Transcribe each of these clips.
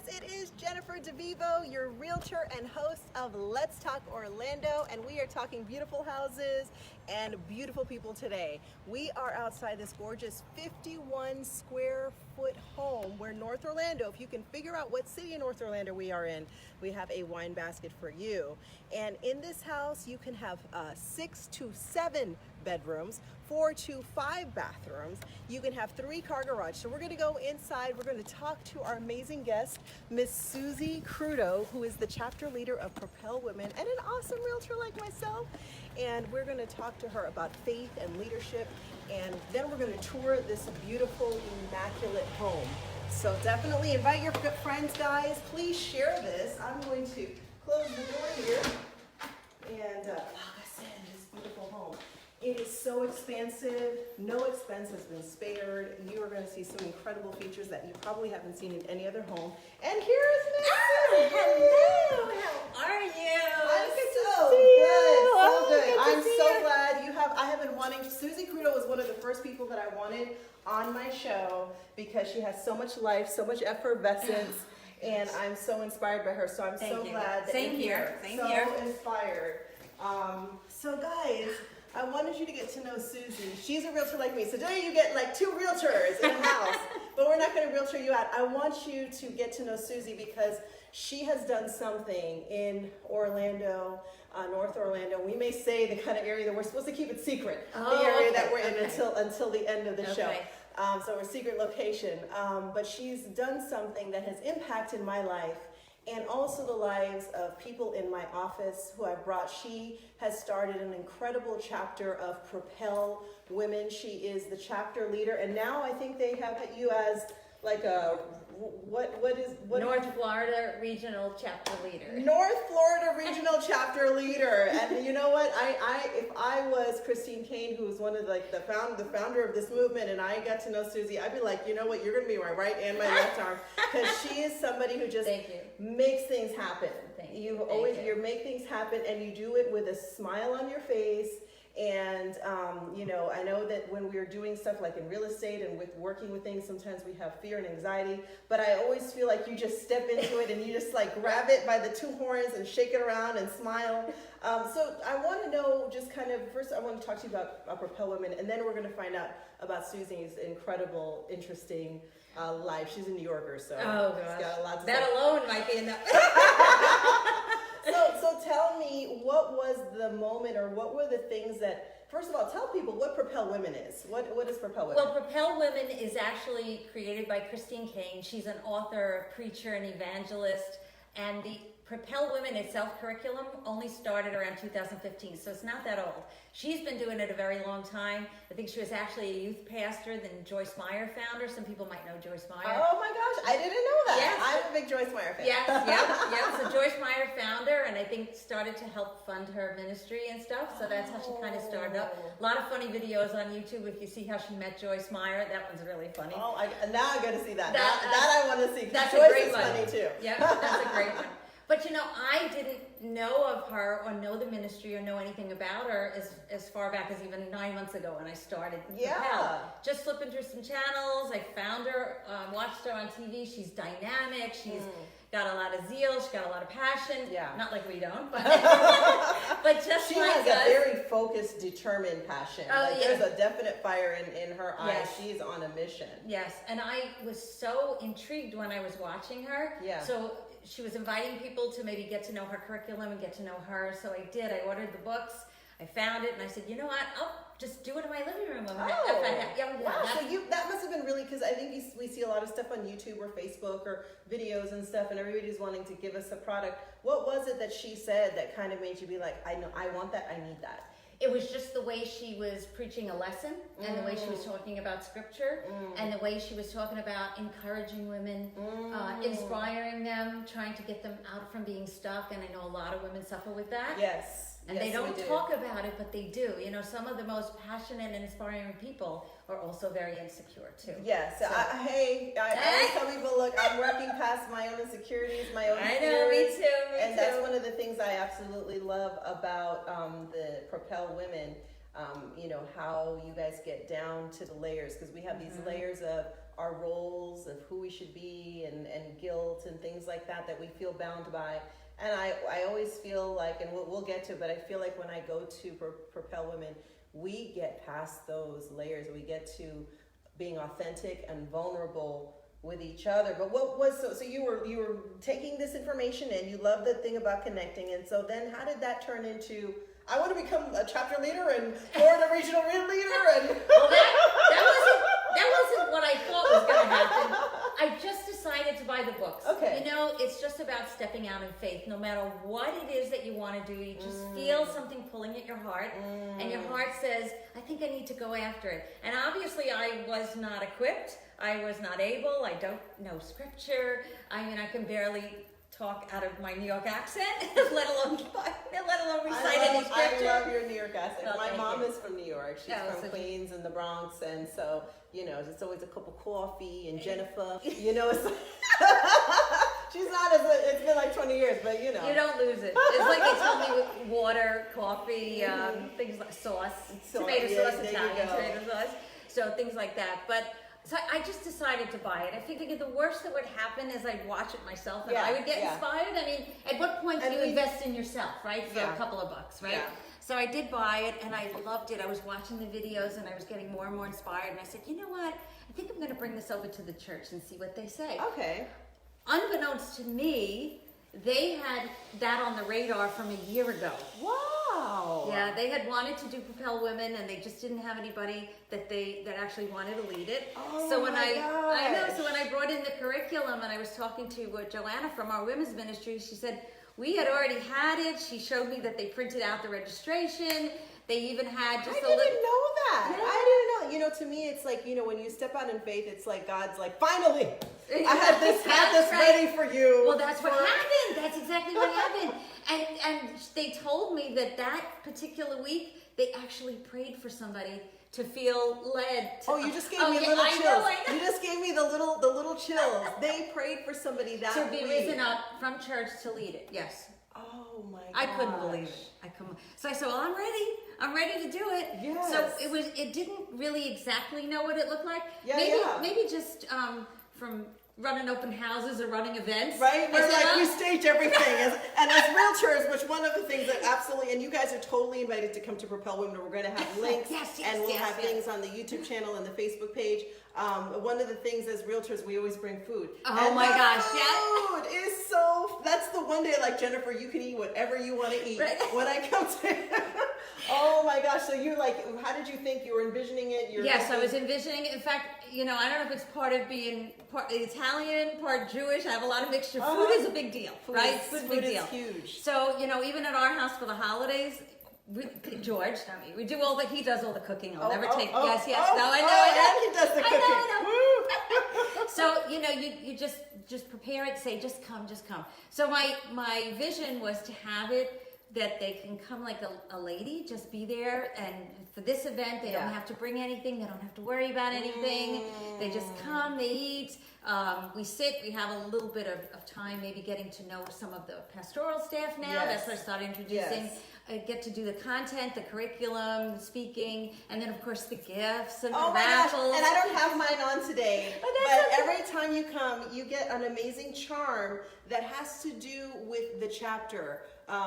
it is Jennifer DeVivo, your realtor and host of Let's Talk Orlando, and we are talking beautiful houses and beautiful people today. We are outside this gorgeous 51 square foot home where North Orlando, if you can figure out what city in North Orlando we are in, we have a wine basket for you. And in this house, you can have 6 to 7 bedrooms, 4 to 5 bathrooms. You can have 3 car garage. So we're going to go inside. We're going to talk to our amazing guest, Miss Suzi Crudo, who is the chapter leader of Propel Woman and an awesome realtor like myself. And we're going to talk to her about faith and leadership. And then we're going to tour this beautiful, immaculate home. So definitely invite your good friends, guys. Please share this. I'm going to close the door here and log us in this beautiful home. It is so expansive. No expense has been spared. You are going to see some incredible features that you probably haven't seen in any other home. And here is Miss Suzi. Hello. How are you? I'm so good. So good. I'm so glad you have. I have been wanting. Suzi Crudo was one of the first people that I wanted on my show because she has so much life, so much effervescence, and I'm so inspired by her. So I'm so glad that Same you're here. Same so here. inspired. So guys, I wanted you to get to know Suzi. She's a realtor like me. So today you get like 2 realtors in a house, but we're not going to realtor you out. I want you to get to know Suzi because she has done something in Orlando, North Orlando. We may say the kind of area that we're supposed to keep it secret, the area that we're in until the end of the show. So we're secret location. But she's done something that has impacted my life and also the lives of people in my office who I've brought. She has started an incredible chapter of Propel Women. She is the chapter leader, and now I think they have you as like a North Florida Regional Chapter Leader. North Florida Regional Chapter Leader. And you know what? If I was Christine Kane, who's one of like the founder of this movement, and I got to know Suzi, I'd be like, you know what? You're going to be my right and my left arm, because she is somebody who just makes things happen. You make things happen, and you do it with a smile on your face. And, you know, I know that when we're doing stuff like in real estate and with working with things, sometimes we have fear and anxiety, but I always feel like you just step into it and you just like grab it by the 2 horns and shake it around and smile. So I want to know just kind of, first I want to talk to you about Propel Women, and then we're going to find out about Suzi's incredible, interesting life. She's a New Yorker, so she's got a lot to say. That alone might be enough. So tell me, what was the moment, or what were the things that, first of all, tell people what Propel Women is. What is Propel Women? Well, Propel Women is actually created by Christine Kane. She's an author, preacher, and evangelist. And the Propel Women itself curriculum only started around 2015, so it's not that old. She's been doing it a very long time. I think she was actually a youth pastor, then Joyce Meyer founder. Some people might know Joyce Meyer. Oh my gosh, I didn't know that. Yes. I'm a big Joyce Meyer fan. Yes. So Joyce Meyer founder, and I think started to help fund her ministry and stuff. So that's how she kind of started up. A lot of funny videos on YouTube. If you see how she met Joyce Meyer, that one's really funny. Oh, now I got to see that. That I want to see. That's Joyce a great is one. Funny too. Yeah, that's a great one. But you know, I didn't know of her or know the ministry or know anything about her as far back as even 9 months ago when I started. Propel. Just flipping through some channels, I found her, watched her on TV. She's dynamic. She's got a lot of zeal. She's got a lot of passion. Yeah. Not like we don't, but but just she like has a very focused, determined passion. There's a definite fire in her eyes. Yes. She's on a mission. Yes, and I was so intrigued when I was watching her. Yeah. So she was inviting people to maybe get to know her curriculum and get to know her. So I did. I ordered the books. I found it, and I said, you know what? I'll just do it in my living room. Wow. So that must have been really, because I think we see a lot of stuff on YouTube or Facebook or videos and stuff, and everybody's wanting to give us a product. What was it that she said that kind of made you be like, I know, I want that, I need that? It was just the way she was preaching a lesson, and the way she was talking about scripture, and the way she was talking about encouraging women, inspiring them, trying to get them out from being stuck. And I know a lot of women suffer with that. Yes. And they don't talk about it, but they do. You know, some of the most passionate and inspiring people are also very insecure too. Yes. I always tell people, look, I'm working past my own insecurities, my own fears. I know, me too. And that's one of the things I absolutely love about the Propel Women. You know, how you guys get down to the layers, because we have these layers of our roles of who we should be and guilt and things like that we feel bound by. And I always feel like, and we'll get to it, but I feel like when I go to Propel Women, we get past those layers. We get to being authentic and vulnerable with each other. But what was, so you were taking this information and you love the thing about connecting. And so then how did that turn into, I want to become a chapter leader and Florida regional leader? And well, that wasn't what I thought was going to happen. I just decided to buy the books. Okay. You know, it's just about stepping out in faith. No matter what it is that you want to do, you just feel something pulling at your heart, and your heart says, I think I need to go after it. And obviously I was not equipped. I was not able. I don't know scripture. I mean, I can barely talk out of my New York accent, let alone recite any scripture. I love your New York accent. Well, my mom is from New York. She's Oh, from so Queens and the Bronx, and so, you know, it's always a cup of coffee and Jennifer. You know, it's she's not as it's been like 20 years, but you know. You don't lose it. It's like they tell me with water, coffee, things like sauce, tomato sauce, Italian tomato sauce, so things like that. But so I just decided to buy it. I figured the worst that would happen is I'd watch it myself and I would get inspired. I mean, at what point do you invest in yourself, right? For a couple of bucks, right? Yeah. So I did buy it and I loved it. I was watching the videos and I was getting more and more inspired. And I said, you know what? I think I'm going to bring this over to the church and see what they say. Okay. Unbeknownst to me, they had that on the radar from a year ago. Wow. Yeah, they had wanted to do Propel Women, and they just didn't have anybody that actually wanted to lead it. Oh, so when my I know. gosh. So when I brought in the curriculum, and I was talking to Joanna from our women's ministry, she said we had already had it. She showed me that they printed out the registration. They even had just I didn't know that. Yeah. I didn't know. You know, to me, it's like, you know, when you step out in faith, it's like God's like, finally, I had this ready for you. Well, that's what happened. That's exactly what happened. And they told me that particular week, they actually prayed for somebody to feel led to, you just gave me little chills. I know. You just gave me the little chills. They prayed for somebody that to be week. risen up from church to lead it. Yes. Oh my gosh. I couldn't believe it. So I said, well, I'm ready. I'm ready to do it. Yes. So it didn't really exactly know what it looked like. Yeah, maybe just from running open houses or running events. Right? We're like, we stage everything. And as realtors, which one of the things that absolutely, and you guys are totally invited to come to Propel Women. We're going to have links and we'll have things on the YouTube channel and the Facebook page. One of the things as realtors, we always bring food. Oh and my gosh, food is so, that's the one day, like Jennifer, you can eat whatever you want to eat when I come to Oh my gosh, so you like, how did you think you were envisioning it? Yes, I was envisioning it. In fact, you know, I don't know if it's part of being part Italian, part Jewish. I have a lot of mixture. Food is a big deal, right? Food's a big deal. Huge. So, you know, even at our house for the holidays, George, we do he does all the cooking. I'll never take, yes, no, I know. He does the cooking. I know. So, you know, you just prepare it, say, just come. So my vision was to have it that they can come like a lady, just be there, and for this event, they don't have to bring anything, they don't have to worry about anything, they just come, they eat, we sit, we have a little bit of time, maybe getting to know some of the pastoral staff now, that's what I started introducing, get to do the content, the curriculum, the speaking, and then of course the gifts and the raffles. And I don't have mine on today, but okay. Every time you come, you get an amazing charm that has to do with the chapter.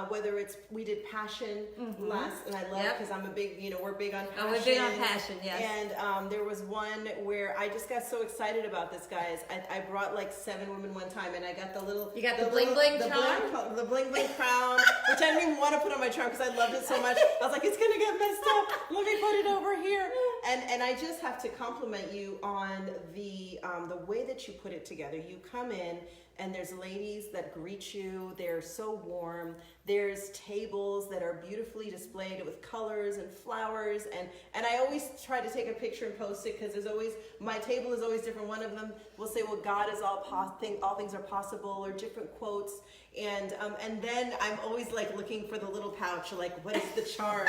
Whether it's, we did passion last, and I love because I'm a big, you know, we're big on passion. Oh, we're big on passion, yes. And there was one where I just got so excited about this, guys. I brought like 7 women one time, and I got the little, you got the bling bling charm, the bling bling crown, which I didn't even want to put on my charm because I loved it so much. I was like, it's gonna get messed up. Let me put it over here. And I just have to compliment you on the way that you put it together. You come in, and there's ladies that greet you. They're so warm. There's tables that are beautifully displayed with colors and flowers. And I always try to take a picture and post it because there's always, my table is always different. One of them will say, well, God is all things are possible, or different quotes. And then I'm always like looking for the little pouch, like what is the charm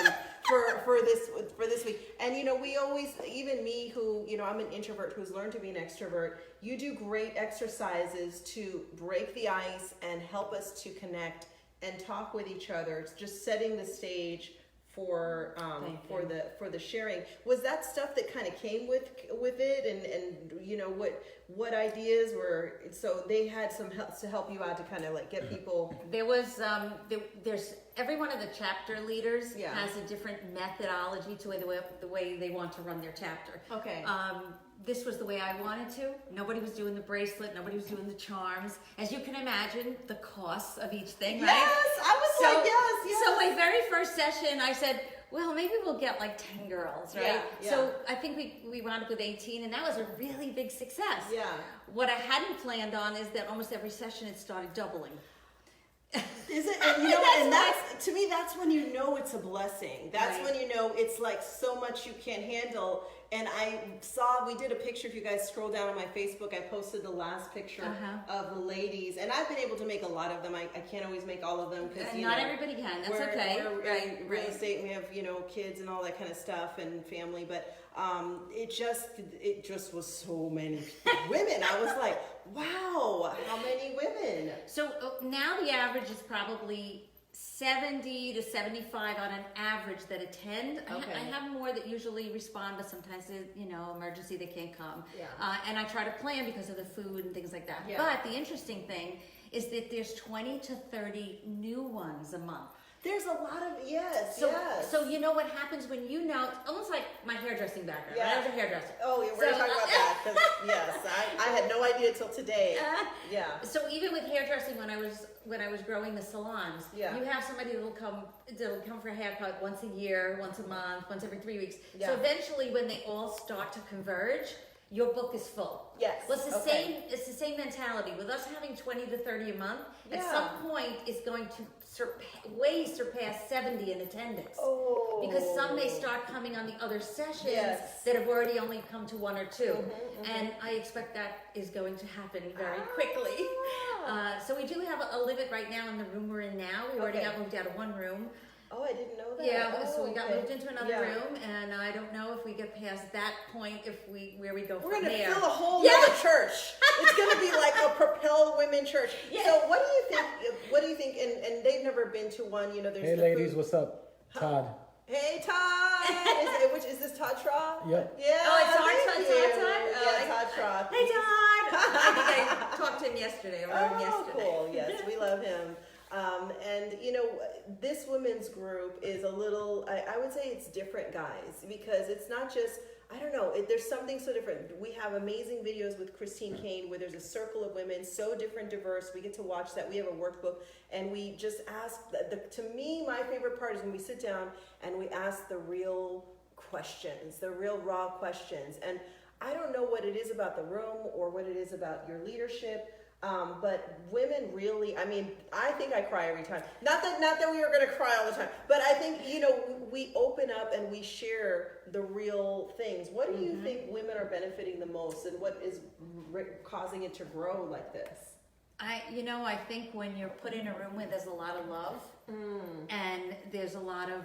for this week? And you know, we always, even me who, you know, I'm an introvert who's learned to be an extrovert, you do great exercises to break the ice and help us to connect and talk with each other. It's just setting the stage for the sharing. Was that stuff that kind of came with it, and you know what ideas were? So they had some help to help you out to kind of like get people. There was there's every one of the chapter leaders has a different methodology to the way they want to run their chapter. Okay. This was the way I wanted to. Nobody was doing the bracelet. Nobody was doing the charms. As you can imagine, the costs of each thing, right? Yes, I was like, yes. So my very first session, I said, well, maybe we'll get like 10 girls, right? Yeah. So I think we wound up with 18, and that was a really big success. Yeah. What I hadn't planned on is that almost every session it started doubling. Is it? And you know, and that's to me, that's when you know it's a blessing. That's when you know it's like so much you can't handle. And I saw, we did a picture, if you guys scroll down on my Facebook, I posted the last picture of the ladies. And I've been able to make a lot of them. I can't always make all of them because not everybody can. That's okay. We're in real estate, and we have, you know, kids and all that kind of stuff and family. But it just was so many women. I was like, wow, how many women? So now the average is probably 70 to 75 on an average that attend. Okay. I have more that usually respond, but sometimes, you know, emergency, they can't come. Yeah. And I try to plan because of the food and things like that. Yeah. But the interesting thing is that there's 20 to 30 new ones a month. There's a lot of, yes. So you know what happens when you know, almost like my hairdressing background. Yeah. I was a hairdresser. Oh, yeah, we're talking about that. 'Cause, yes, I had no idea until today. Yeah. So even with hairdressing, when I was growing the salons, you have somebody that'll come for a haircut once a year, once a month, once every 3 weeks. Yeah. So eventually, when they all start to converge, your book is full. Yes. Well, it's the same mentality. With us having 20 to 30 a month, at some point it's going to surpass 70 in attendance. Oh. Because some may start coming on the other sessions that have already only come to 1 or 2. And I expect that is going to happen very quickly. So we do have a limit right now in the room we're in now. We already got moved out of one room. Oh, I didn't know that. Yeah, so we got moved into another room, and I don't know if we get past that point, where we go from there. We're going to fill a whole other church. It's going to be like a Propel Women church. Yes. So what do you think, and they've never been to one, you know, there's Hey ladies, what's up? Todd. Hey Todd! Is this Todd Traw? Yep. Yeah. Oh, it's Todd? Yeah, Todd Traw. Hey, Todd! I think I talked to him yesterday, or wrote him yesterday. Cool. Yes, we love him. And you know, this women's group is a little, I would say it's different, guys, because it's not just, I don't know, there's something so different. We have amazing videos with Christine Kane where there's a circle of women, so different, diverse. We get to watch that. We have a workbook, and we just ask, to me, my favorite part is when we sit down and we ask the real questions, the real raw questions. And I don't know what it is about the room or what it is about your leadership, but women really, I mean, I think I cry every time. Not that we are going to cry all the time, but I think, you know, we open up and we share the real things. What do you think women are benefiting the most, and what is causing it to grow like this? I think when you're put in a room where there's a lot of love, and there's a lot of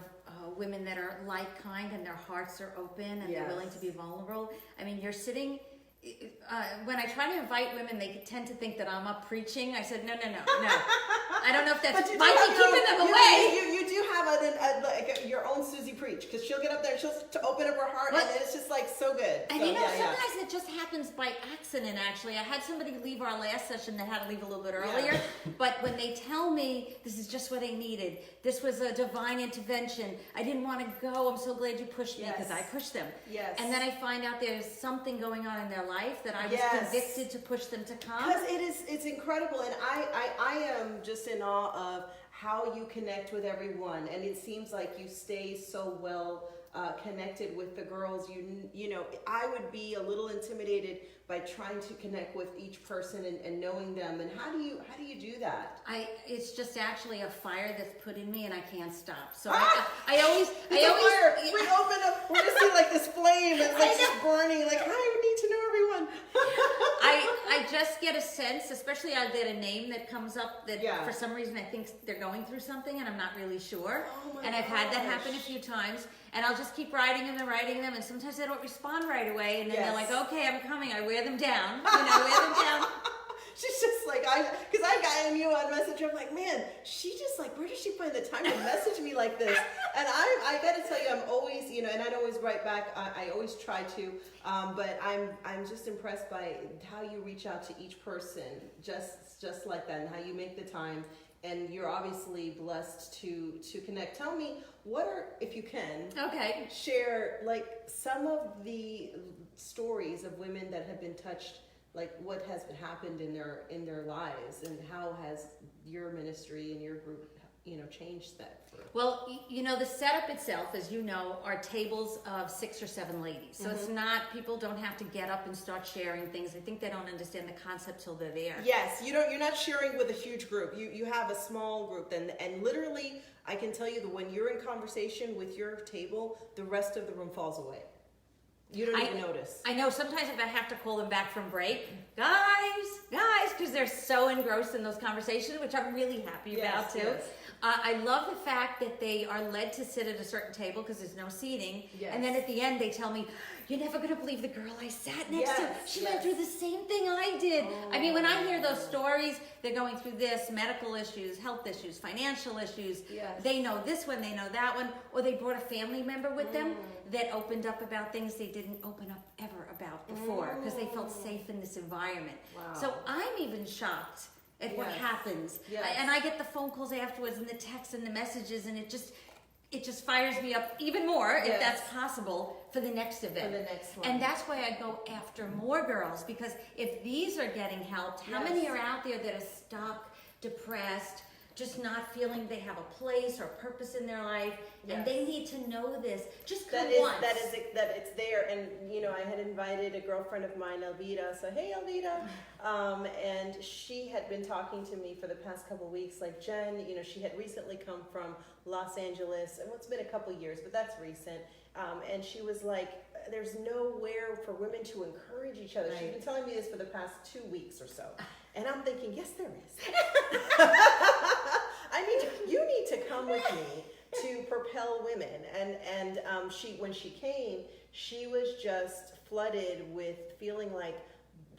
women that are like-kind and their hearts are open and they're willing to be vulnerable. I mean, you're sitting... when I try to invite women, they tend to think that I'm up preaching. I said, no. I don't know if that's might be keeping them away. You do have like your own Susie preach, because she'll get up there and she'll open up her heart, and it's just like so good. And you know, sometimes it just happens by accident. Actually, I had somebody leave our last session that had to leave a little bit earlier, but when they tell me this is just what they needed, this was a divine intervention. I didn't want to go. I'm so glad you pushed me, because I pushed them. Yes. And then I find out there's something going on in their life that I was convicted to push them to come. Because it's incredible, and I am just in awe of how you connect with everyone, and it seems like you stay so well connected with the girls. You know, I would be a little intimidated by trying to connect with each person and knowing them. And how do you do that? It's just actually a fire that's put in me, and I can't stop. So fire. We open up. We're just seeing like this flame. It's like just burning. Like, I need to know everyone. I just get a sense, especially I get a name that comes up that for some reason I think they're going through something, and I'm not really sure. And I've had that happen a few times. And I'll just keep writing them, and sometimes they don't respond right away, and then they're like, okay, I'm coming. I wear them down. Wear them down. She's just like, because I got you on Messenger. I'm like, man, she just like, where does she find the time to message me like this? And I got to tell you, I'm always, you know, and I don't always write back. I always try to, but I'm just impressed by how you reach out to each person, just like that, and how you make the time. And you're obviously blessed to connect. Tell me, what are, if you can, share like some of the stories of women that have been touched, like what has happened in their lives, and how has your ministry and your group, you know, changed that? Well, you know, the setup itself, as you know, are tables of 6 or 7 ladies. So it's not, people don't have to get up and start sharing things. I think they don't understand the concept till they're there. Yes, you're not sharing with a huge group. You have a small group, and literally, I can tell you that when you're in conversation with your table, the rest of the room falls away. You don't even notice. I know, sometimes if I have to call them back from break, guys, because they're so engrossed in those conversations, which I'm really happy about too. Yes. I love the fact that they are led to sit at a certain table because there's no seating. Yes. And then at the end they tell me, you're never going to believe the girl I sat next to. She went through the same thing I did. Oh. I mean, when I hear those stories, they're going through this, medical issues, health issues, financial issues. Yes. They know this one, they know that one. Or they brought a family member with them that opened up about things they didn't open up ever about before because they felt safe in this environment. Wow. So I'm even shocked at what happens. Yes. And I get the phone calls afterwards and the texts and the messages, and it just fires me up even more, if that's possible, for the next event. For the next one. And that's why I go after more girls, because if these are getting helped, how many are out there that are stuck, depressed, just not feeling they have a place or purpose in their life, and they need to know this. Just come once. That it's there. And you know, I had invited a girlfriend of mine, Elvira. So hey, Elvira, and she had been talking to me for the past couple of weeks. Like, Jen, you know, she had recently come from Los Angeles, and it's been a couple of years, but that's recent. And she was like, there's nowhere for women to encourage each other. She's been telling me this for the past 2 weeks or so. And I'm thinking, yes, there is. You need to come with me to Propel Women. And when she came, she was just flooded with feeling like,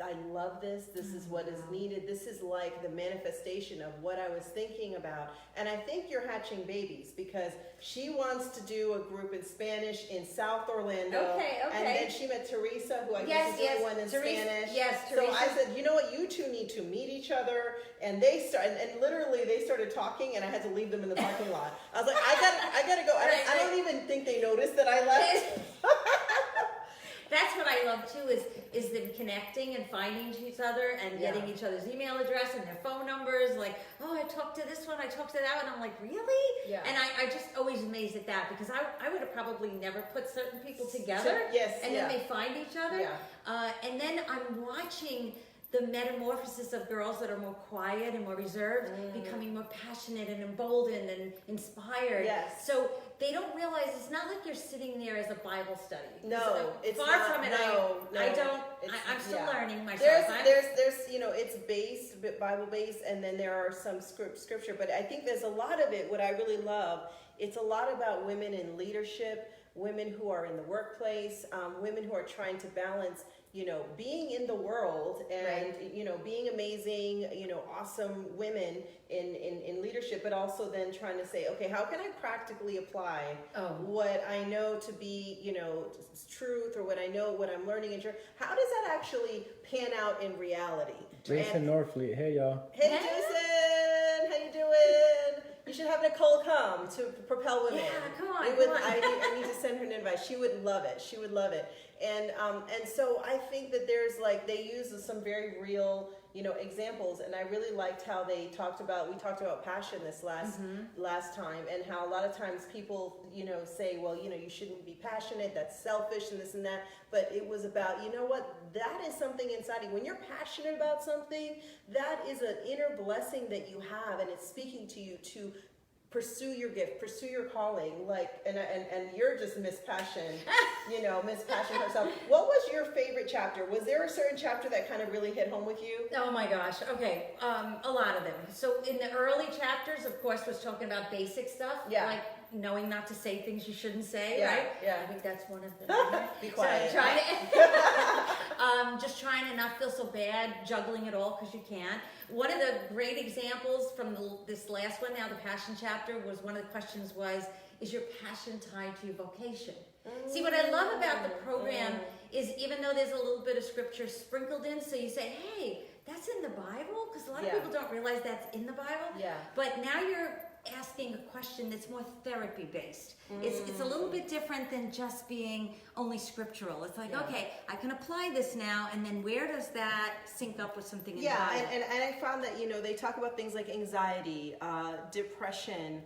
I love this. This is what is needed. This is like the manifestation of what I was thinking about. And I think you're hatching babies, because she wants to do a group in Spanish in South Orlando. Okay. And then she met Teresa, who I guess is the one in Spanish. Yes, Teresa. So I said, you know what? You two need to meet each other. And and literally they started talking, and I had to leave them in the parking lot. I was like, I gotta go. I don't even think they noticed that I left. That's what I love too, is them connecting and finding each other and getting each other's email address and their phone numbers. Like, oh, I talked to this one, I talked to that one. I'm like, really? Yeah. And I just always amazed at that, because I would have probably never put certain people together. And then they find each other. And then I'm watching the metamorphosis of girls that are more quiet and more reserved, becoming more passionate and emboldened and inspired. Yes. So they don't realize it's not like you're sitting there as a Bible study. No, it's far not, from it. I don't. I'm still learning myself. There's you know, it's based, Bible based, and then there are some scripture. But I think there's a lot of it. What I really love, it's a lot about women in leadership, women who are in the workplace, women who are trying to balance, you know, being in the world and, you know, being amazing, you know, awesome women in leadership, but also then trying to say, okay, how can I practically apply what I know to be, you know, truth, or what I know, what I'm learning in church? How does that actually pan out in reality? Jason Norfleet, hey y'all. Hey Jason, how you doing? You should have Nicole come to Propel Women. Yeah, come on. I need to send her an invite. She would love it. She would love it. And so I think that there's like, they use some very real, you know, examples. And I really liked how we talked about passion this last time, and how a lot of times people, you know, say, well, you know, you shouldn't be passionate, that's selfish and this and that. But it was about, you know what, that is something inside you. When you're passionate about something, that is an inner blessing that you have, and it's speaking to you to pursue your gift, pursue your calling, like, and you're just Miss Passion, you know, Miss Passion herself. What was your favorite chapter? Was there a certain chapter that kind of really hit home with you? Oh my gosh, okay, a lot of them. So in the early chapters, of course, was talking about basic stuff, like knowing not to say things you shouldn't say, Yeah, right? yeah. I think that's one of them. Be quiet. So just trying to not feel so bad, juggling it all because you can't. One of the great examples from this last one now, the passion chapter, was one of the questions was, is your passion tied to your vocation? See, what I love about the program is even though there's a little bit of scripture sprinkled in, so you say, hey, that's in the Bible? Because a lot of people don't realize that's in the Bible. Yeah. But now you're asking a question that's more therapy based. It's a little bit different than just being only scriptural. It's like, okay, I can apply this now, and then where does that sync up with something in the Bible? And I found that, they talk about things like anxiety, depression,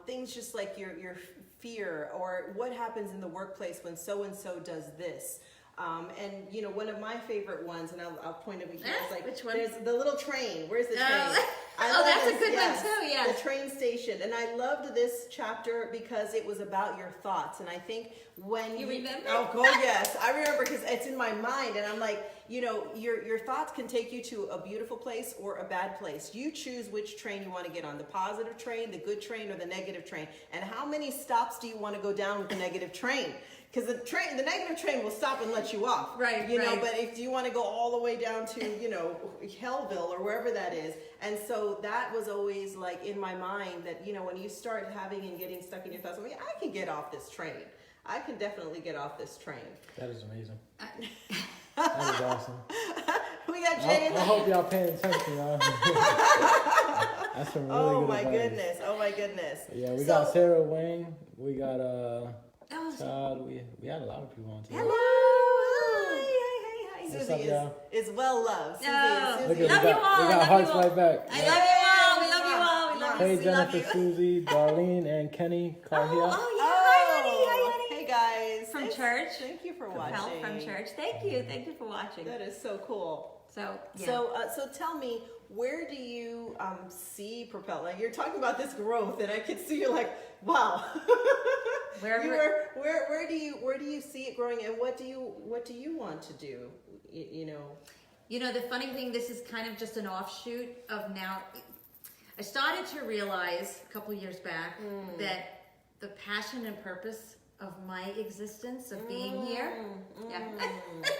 things just like your fear, or what happens in the workplace when so-and-so does this. And one of my favorite ones, and I'll point it here, is like, which one? There's the little train. Where's the train? That's a good one too, yes. The train station. And I loved this chapter because it was about your thoughts. And I think when you remember? Oh, yes. I remember because it's in my mind. And I'm like, your thoughts can take you to a beautiful place or a bad place. You choose which train you want to get on, the positive train, the good train, or the negative train. And how many stops do you want to go down with the negative train? Because the negative train will stop and let you off. Right, But if you want to go all the way down to, Hellville or wherever that is. And so that was always like in my mind that, when you start having and getting stuck in your thoughts, I can get off this train. I can definitely get off this train. That is amazing. That is awesome. We got Jay. I hope y'all paying attention, y'all. That's some really Oh good my advice. goodness. Oh my goodness. Yeah, we got Sarah Wayne. We got Oh, Todd. We had a lot of people on today. hello. Hi. What's up, Suzie y'all? is well loved. Oh, Look Suzie. at love you all. we got love hearts you all. right back. I love you all. We love you all. We love you. Hey, We love Jennifer, you. Susie, Darlene, and Kenny Carhia. Oh, yeah. Hi, honey. Hi, honey. Hey guys. From church. Thank you for Propel watching. from church. Thank you for watching. That is so cool. So, yeah. So tell me, where do you see Propel? Like, you're talking about this growth, and I can see you're like, wow. Where do you see it growing, and what do you want to do? The funny thing, this is kind of just an offshoot of now. I started to realize a couple years back that the passion and purpose of my existence of being here. Yeah.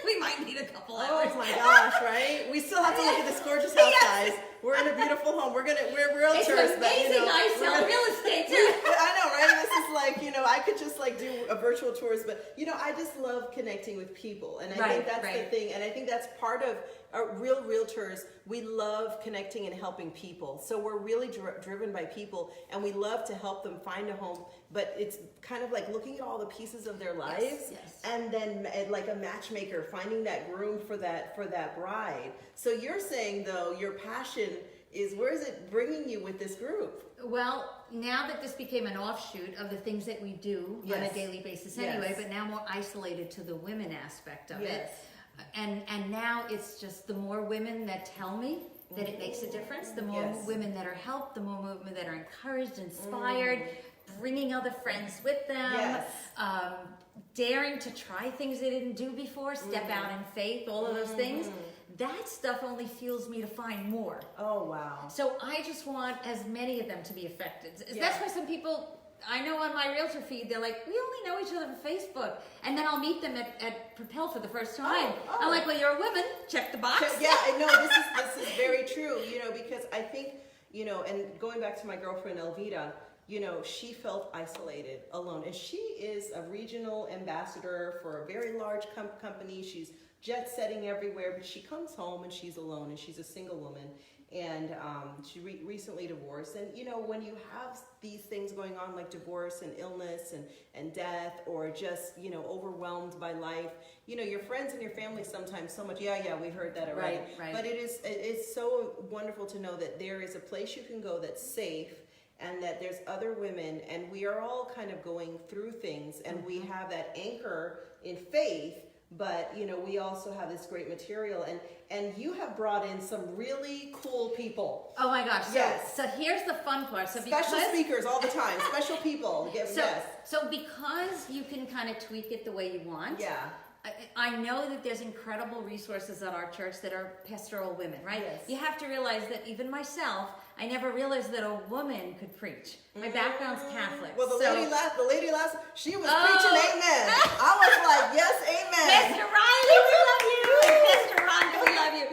We might need a couple hours. Oh my gosh, right? We still have to look at this gorgeous house, guys. We're in a beautiful home. We're realtors. It's amazing. I sell real estate too. I know, right? This is like, I could just like do a virtual tours, but I just love connecting with people, and I think that's the thing, and I think that's part of real realtors. We love connecting and helping people, so we're really driven by people, and we love to help them find a home. But it's kind of like looking at all the pieces of their lives, and then like a matchmaker finding that groom for that bride. So you're saying though, your passion is, where is it bringing you with this group? Well, now that this became an offshoot of the things that we do on a daily basis anyway, but now more isolated to the women aspect of it. And now it's just the more women that tell me that it makes a difference, the more women that are helped, the more women that are encouraged, inspired, bringing other friends with them, daring to try things they didn't do before, step out in faith, all of those things. That stuff only fuels me to find more. Oh, wow. So I just want as many of them to be affected. That's why some people, I know on my realtor feed, they're like, we only know each other from Facebook. And then I'll meet them at Propel for the first time. I'm like, well, you're a woman, check the box. Yeah, I know, this is very true, because I think, and going back to my girlfriend Elvita, she felt isolated, alone. And she is a regional ambassador for a very large company. She's jet setting everywhere, but she comes home and she's alone, and she's a single woman. And she recently divorced. And when you have these things going on like divorce and illness and death, or just overwhelmed by life, your friends and your family sometimes so much. Yeah, we heard that already. Right. But it's so wonderful to know that there is a place you can go that's safe, and that there's other women, and we are all kind of going through things, and we have that anchor in faith. But we also have this great material, and you have brought in some really cool people. Oh my gosh! So here's the fun part. So special speakers all the time, special people. So because you can kind of tweak it the way you want. I know that there's incredible resources at our church that are pastoral women, right? Yes. You have to realize that even myself, I never realized that a woman could preach. My background's Catholic. Well, the lady last, she was Oh. preaching amen. I was like, yes, amen. Pastor Riley, we love you. Pastor Rhonda, we love you.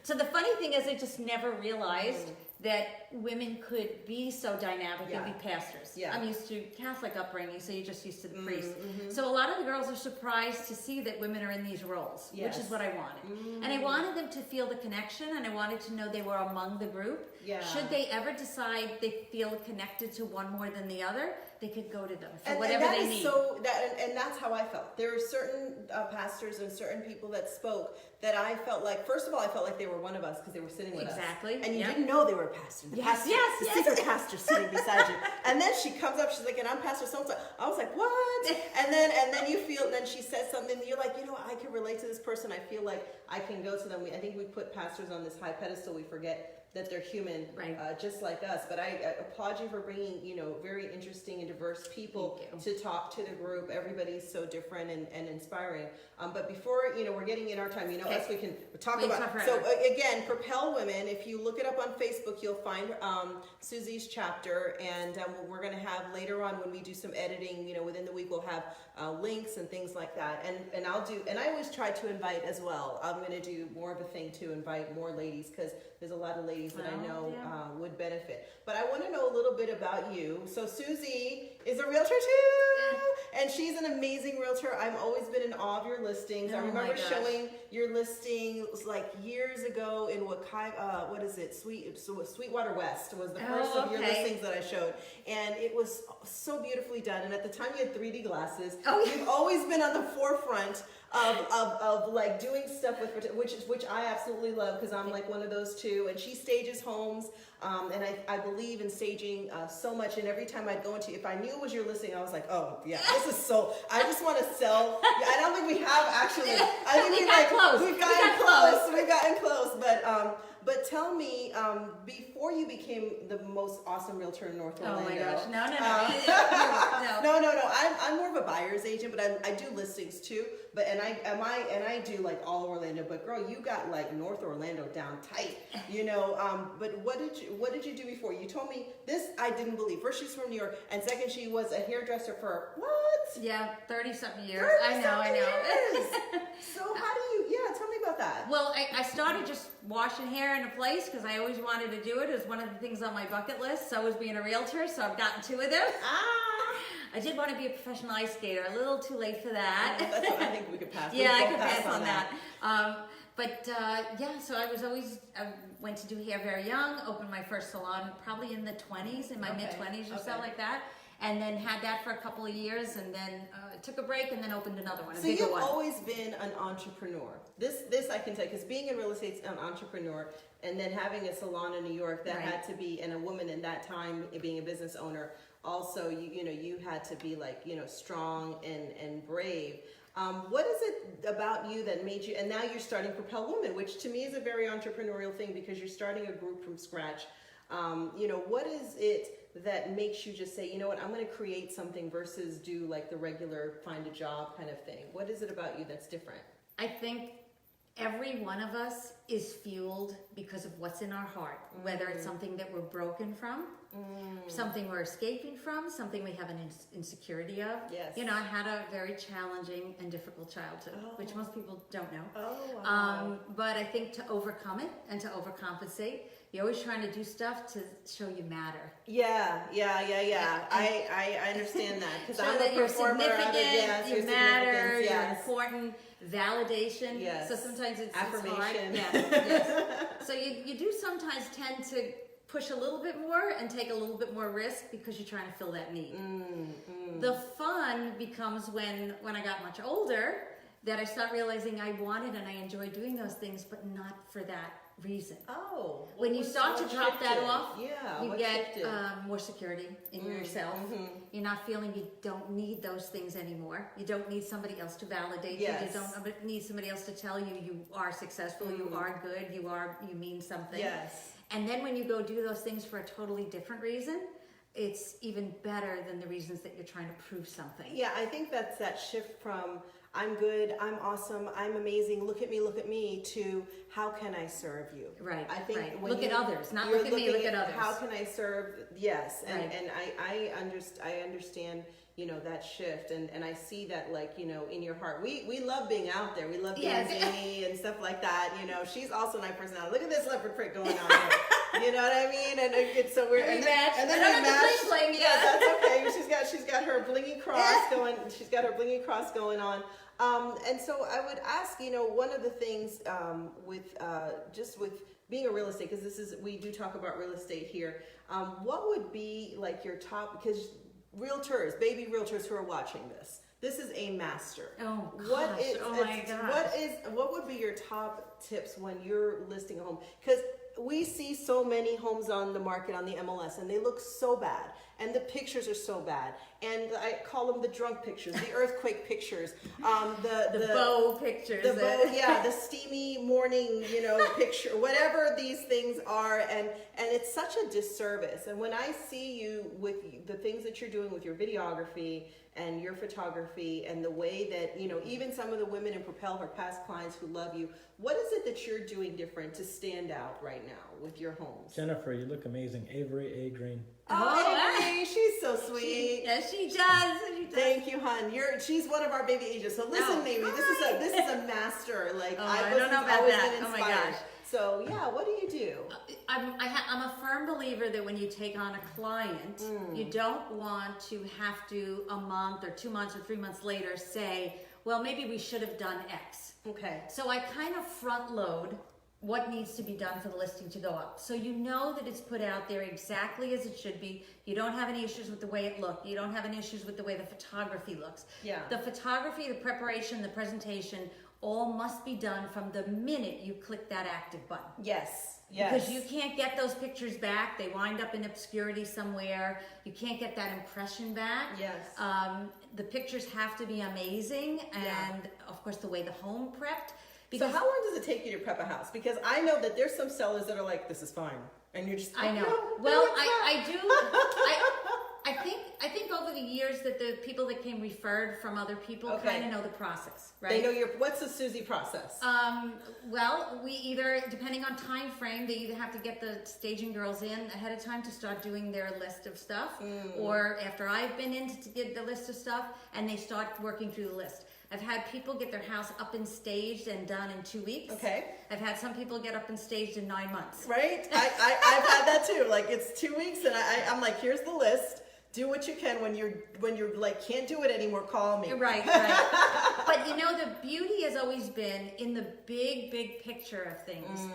So the funny thing is, I just never realized that women could be so dynamic and be pastors. Yeah. I'm used to Catholic upbringing, so you're just used to the priest. So a lot of the girls are surprised to see that women are in these roles, which is what I wanted. And I wanted them to feel the connection, and I wanted to know they were among the group. Yeah. Should they ever decide they feel connected to one more than the other, they could go to them for And whatever that they is need. And that's how I felt. There were certain pastors and certain people that spoke that I felt like, first of all, I felt like they were one of us because they were sitting with us. Exactly. And you Yep. didn't know they were a pastor. The pastor, yes, the yes. secret pastor sitting beside you. And then she comes up, she's like, and I'm Pastor so-and-so. I was like, what? And then you feel, then she says something, and you're like, you know, I can relate to this person. I feel like I can go to them. I think we put pastors on this high pedestal. We forget that they're human, just like us. But I applaud you for bringing, very interesting and diverse people to talk to the group. Everybody's so different and inspiring. But before, we're getting in our time, us, we can talk about. So again, Propel Women, if you look it up on Facebook, you'll find Suzie's chapter. And we're going to have later on when we do some editing, within the week, we'll have links and things like that. And I always try to invite as well. I'm going to do more of a thing to invite more ladies because there's a lot of ladies that I know would benefit. But I want to know a little bit about you. So Suzie is a realtor too, and she's an amazing realtor. I've always been in awe of your listings. I remember showing your listings like years ago in what is it? Sweetwater West was the first of your listings that I showed, and it was so beautifully done. And at the time, you had 3D glasses. You've always been on the forefront of like doing stuff with which I absolutely love because I'm like one of those too. And she stages homes, and I believe in staging so much. And every time I'd go into, if I knew it was your listing, I was like, oh yeah, this is so. I just want to sell. I don't think we have actually. I think we've gotten close. But tell me, before you became the most awesome realtor in North Orlando. Oh my gosh, no. No. I'm more of a buyer's agent, but I do listings too. But I do like all Orlando. But girl, you got like North Orlando down tight, But what did you do before? You told me this. I didn't believe. First, she's from New York, and second, she was a hairdresser for what? Yeah, 30-something years. I know. So how do you? Yeah, tell me about that. Well, I started just washing hair in a place because I always wanted to do it. It was one of the things on my bucket list. So was being a realtor. So I've gotten 2 of them. I did want to be a professional ice skater. A little too late for that. That's what I think we could pass. Yeah, I could pass on that. So I went to do hair very young, opened my first salon probably in the 20s, in my mid-20s or so like that. And then had that for a couple of years, and then took a break, and then opened another one. So you've always been an entrepreneur. This I can tell, because being in real estate, an entrepreneur, and then having a salon in New York, that had to be, and a woman in that time being a business owner, also you had to be like strong and brave. What is it about you that made you? And now you're starting Propel Woman, which to me is a very entrepreneurial thing because you're starting a group from scratch. What is it that makes you just say, you know what, I'm going to create something versus do like the regular find a job kind of thing? What is it about you that's different? I think every one of us is fueled because of what's in our heart, whether it's something that we're broken from, something we're escaping from, something we have an insecurity of. Yes. I had a very challenging and difficult childhood, which most people don't know. Oh, wow. But I think to overcome it and to overcompensate, you're always trying to do stuff to show you matter. Yeah. I understand that because I'm that a you're performer. significant, you matter, you're important. Validation. Yes. So sometimes it's affirmation. It's hard. Yes. So you do sometimes tend to push a little bit more and take a little bit more risk because you're trying to fill that need. The fun becomes when I got much older that I start realizing I wanted and I enjoy doing those things, but not for that reason. When you start to drop that off, you get more security in yourself. You're not feeling you don't need those things anymore. You don't need somebody else to validate you. You don't need somebody else to tell you you are successful, you are good, you mean something. Yes. And then when you go do those things for a totally different reason, it's even better than the reasons that you're trying to prove something. Yeah, I think that's that shift from I'm good, I'm awesome, I'm amazing, look at me, to how can I serve you? Right. I think right. when Look at others, not you're look at me, looking look at others. How can I serve? Yes, and Right. and I understand, you know, that shift, and I see that, like, you know, in your heart. We love being out there. We love being Yes. zany and stuff like that. You know, she's also my personality. Look at this leopard print going on here. You know what I mean? And it's so weird. We match. And then I we don't have match. the bling bling, Yeah, that's okay. She's got her blingy cross going. She's got her blingy cross going on. And so I would ask, you know, one of the things with just with being a real estate, because we do talk about real estate here. What would be like your top, because realtors, baby realtors who are watching this is a master. Oh gosh! My gosh! What would be your top tips when you're listing a home? Because we see so many homes on the market on the MLS, and they look so bad, and the pictures are so bad, and I call them the drunk pictures, the earthquake pictures, the bow pictures, the steamy morning, you know, picture, whatever these things are, and it's such a disservice. And when I see you with the things that you're doing with your videography and your photography, and the way that, you know, even some of the women in Propel, her past clients who love you, what is it that you're doing different to stand out right now with your homes? Jennifer, you look amazing. Avery, A. Green. Oh, Avery, she's so sweet. Yes, she does. Thank you, hon. She's one of our baby agents. So listen, Amy, this is a master. Like, I don't know about that. Oh my gosh. So yeah, what do you do? I'm a firm believer that when you take on a client, you don't want to have to a month or 2 months or 3 months later say, well, maybe we should have done X. Okay. So I kind of front load what needs to be done for the listing to go up. So you know that it's put out there exactly as it should be. You don't have any issues with the way it looked. You don't have any issues with the way the photography looks. Yeah. The photography, the preparation, the presentation, all must be done from the minute you click that active button. Yes. Yes. Because you can't get those pictures back. They wind up in obscurity somewhere. You can't get that impression back. Yes. The pictures have to be amazing, and of course the way the home prepped. So how long does it take you to prep a house? Because I know that there's some sellers that are like, this is fine. And you're just, I know. I think over the years that the people that came referred from other people kind of know the process, right? They know what's the Suzy process? Well, we either, depending on time frame, they either have to get the staging girls in ahead of time to start doing their list of stuff, or after I've been in to get the list of stuff, and they start working through the list. I've had people get their house up and staged and done in 2 weeks. Okay. I've had some people get up and staged in 9 months. Right? I've had that too. Like, it's 2 weeks, and I'm like, here's the list. Do what you can. When you're like, can't do it anymore, call me. Right. But you know, the beauty has always been in the big picture of things,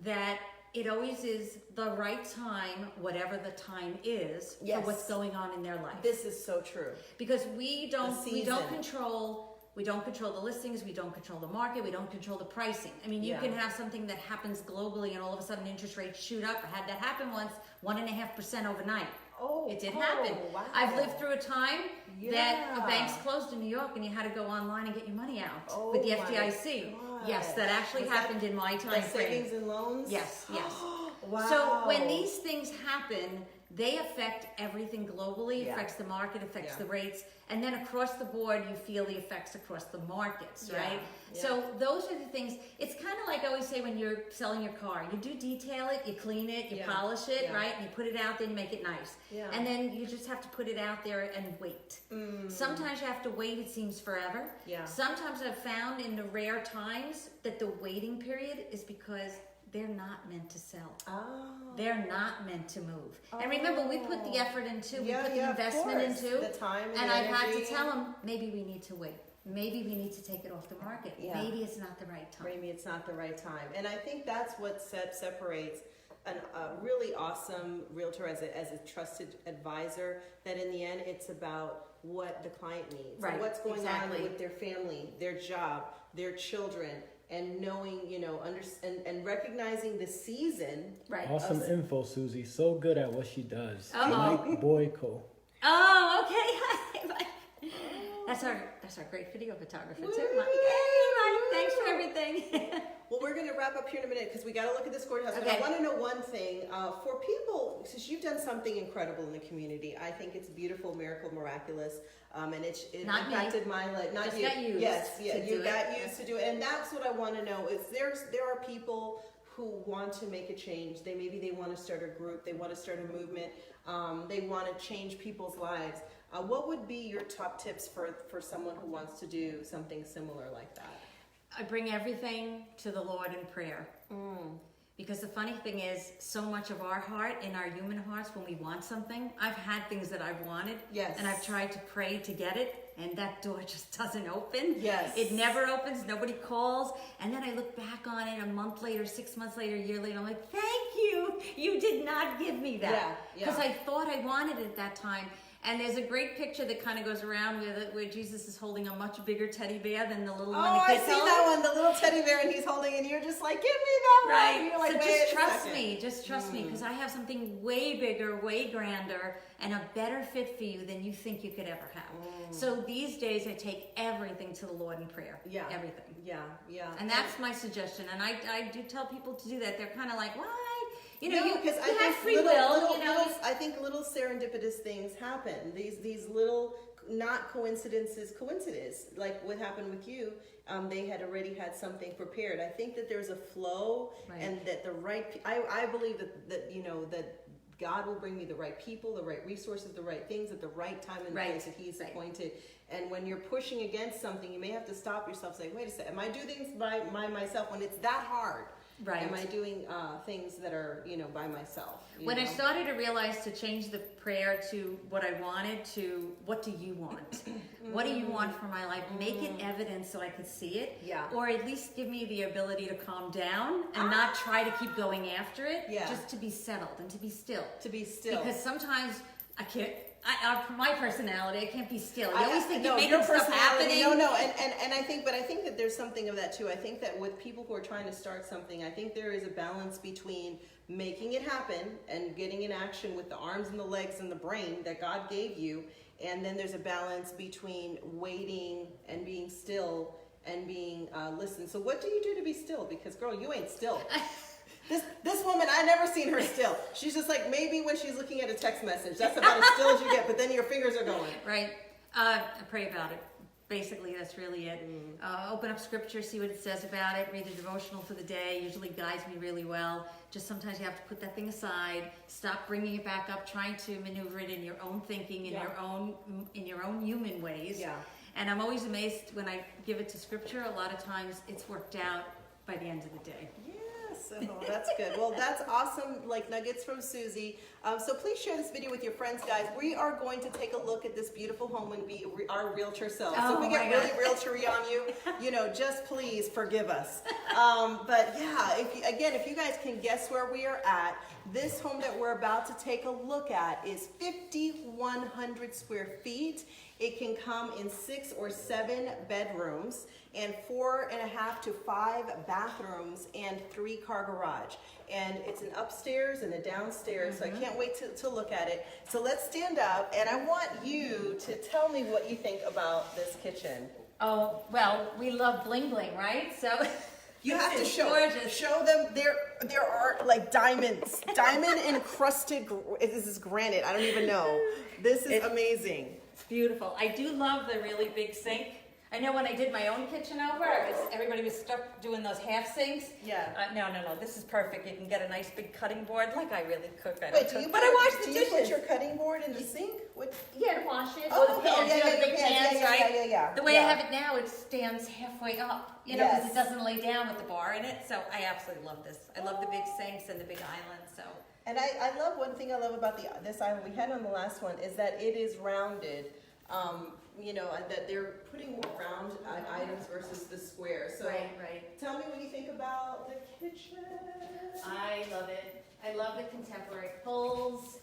that it always is the right time, whatever the time is, for what's going on in their life. This is so true. Because we don't control the listings, we don't control the market, we don't control the pricing. I mean, you can have something that happens globally, and all of a sudden interest rates shoot up. I had that happen once, 1.5% overnight. Oh, it did happen. Wow. I've lived through a time that the banks closed in New York, and you had to go online and get your money out with the FDIC. Yes, that actually happened in my time frame. Savings and loans? Yes. Wow. So when these things happen, they affect everything globally, affects the market, affects the rates, and then across the board, you feel the effects across the markets, right? Yeah. So those are the things. It's kind of like I always say when you're selling your car. You do detail it, you clean it, you polish it, right? And you put it out there and make it nice. Yeah. And then you just have to put it out there and wait. Sometimes you have to wait, it seems forever. Yeah. Sometimes I've found in the rare times that the waiting period is because they're not meant to sell. They're not meant to move. And remember, we put the effort into, we put the investment into, the time and I've had to tell them, maybe we need to wait. Maybe we need to take it off the market. Maybe it's not the right time. Maybe it's not the right time. And I think that's what separates a really awesome realtor as a trusted advisor, that in the end, it's about what the client needs. Right. What's going on with their family, their job, their children, and knowing, you know, and recognizing the season. Right. Awesome info, Suzy. So good at what she does. Mike Boyko. Oh, okay. That's our great video photographer too. Thanks for everything. Well, we're going to wrap up here in a minute because we got to look at this gorgeous house. Okay. But I want to know one thing. For people, since you've done something incredible in the community, I think it's beautiful, miracle, miraculous. And it Not me. impacted my life. Not Just you. got used Yes, yeah, to you do got it. used to do it. And that's what I want to know is there are people who want to make a change. Maybe they want to start a group. They want to start a movement. They want to change people's lives. What would be your top tips for someone who wants to do something similar like that? I bring everything to the Lord in prayer. Because the funny thing is, so much of our heart, in our human hearts, when we want something, I've had things that I've wanted, Yes. and I've tried to pray to get it, and that door just doesn't open. Yes. It never opens, nobody calls, and then I look back on it a month later, 6 months later, a year later, I'm like, thank you, you did not give me that. Yeah, Because I thought I wanted it at that time. And there's a great picture that kind of goes around where Jesus is holding a much bigger teddy bear than the little one Oh, the I kids see hold. that one, the little teddy bear, and he's holding, and you're just like, give me that one. Right. You're like, So wait just a trust second. me. Just trust me, because I have something way bigger, way grander, and a better fit for you than you think you could ever have. So these days, I take everything to the Lord in prayer. Yeah. Everything. Yeah, yeah. And that's my suggestion. And I do tell people to do that. They're kind of like, what? You know, No, you because I have think free will. You know, I think little serendipitous things happen. These little, not coincidences, coincidence. Like what happened with you, they had already had something prepared. I think that there's a flow, Right. and that the right. I believe that you know that God will bring me the right people, the right resources, the right things at the right time and Right. place that He's Right. appointed. And when you're pushing against something, you may have to stop yourself, say, wait a second, am I doing things by myself when it's that hard? Right. Am I doing things that are, by myself? when I started to realize to change the prayer to what I wanted to what do you want? What do you want for my life? Make it evident so I could see it. Yeah. Or at least give me the ability to calm down and not try to keep going after it. Yeah. Just to be settled and to be still. To be still. Because sometimes I can't. My personality, I can't be still. You I always think no, you're your making stuff personality- happening. No, and I think that there's something of that too. I think that with people who are trying to start something, I think there is a balance between making it happen and getting in action with the arms and the legs and the brain that God gave you, and then there's a balance between waiting and being still and being listen. So what do you do to be still? Because girl, you ain't still. This woman, I never seen her still. She's just like, maybe when she's looking at a text message, that's about as still as you get, but then your fingers are going. Right. I pray about it. Basically, that's really it. Open up scripture, see what it says about it, read the devotional for the day. Usually guides me really well. Just sometimes you have to put that thing aside, stop bringing it back up, trying to maneuver it in your own thinking, in your own human ways. Yeah. And I'm always amazed when I give it to scripture. A lot of times it's worked out by the end of the day. Yes, oh, that's good. Well, that's awesome, like nuggets from Suzie. So please share this video with your friends, guys. We are going to take a look at this beautiful home and be our realtor selves. So if we get really realtor-y on you, just please forgive us. But yeah, if you guys can guess where we are at, this home that we're about to take a look at is 5,100 square feet. It can come in 6 or 7 bedrooms and 4.5 to 5 bathrooms and 3-car garage. And it's an upstairs and a downstairs, so I can't wait to look at it. So let's stand up, and I want you to tell me what you think about this kitchen. Oh, well, we love bling bling, right? So You have to show gorgeous. them. There are like diamonds, diamond encrusted. This is granite. I don't even know. This is amazing. It's beautiful. I do love the really big sink. I know when I did my own kitchen over, everybody was stuck doing those half sinks. Yeah. No. This is perfect. You can get a nice big cutting board. Like I really cook. I don't Wait, cook, do but I wash the you dishes. put your cutting board in the sink? Yeah, to wash it. Oh, Or the okay. pans. Yeah, You know, yeah, the big yeah, pans, yeah, right? yeah. The way I have it now, it stands halfway up. Because Yes. it doesn't lay down with the bar in it. So I absolutely love this. I love the big sinks and the big island. So. And I love, one thing I love about this island we had on the last one is that it is rounded. And that they're putting more round items versus the square. So Right. Tell me what you think about the kitchen. I love it. I love the contemporary pulls.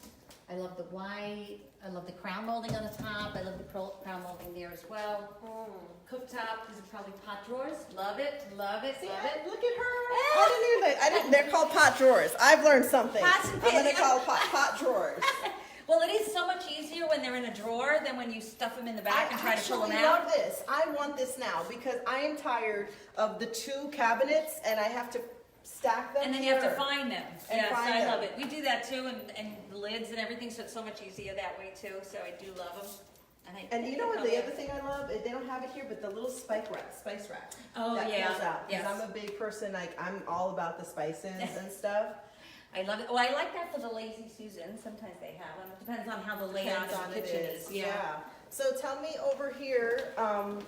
I love the white. I love the crown molding on the top. I love the crown molding there as well. Cooktop. These are probably pot drawers. Love it. Love it. Love it. Look at her. They're called pot drawers. I've learned something. Pots and I'm going to pans. call pot drawers. Well, it is so much easier when they're in a drawer than when you stuff them in the back and try to pull them out. I love this. I want this now because I am tired of the 2 cabinets and I have to stack them. And then you have to find them. Yes, I love them. it. We do that too, and the lids and everything, so it's so much easier that way too. So I do love them. And you know what? The other thing I love, they don't have it here, but the little spice rack. Oh that yeah. comes out. Yes. I'm a big person. Like I'm all about the spices and stuff. I love it. Oh, I like that for the Lazy Susan. Sometimes they have them. It depends on how the layout of the kitchen is. Yeah. So tell me over here. I'm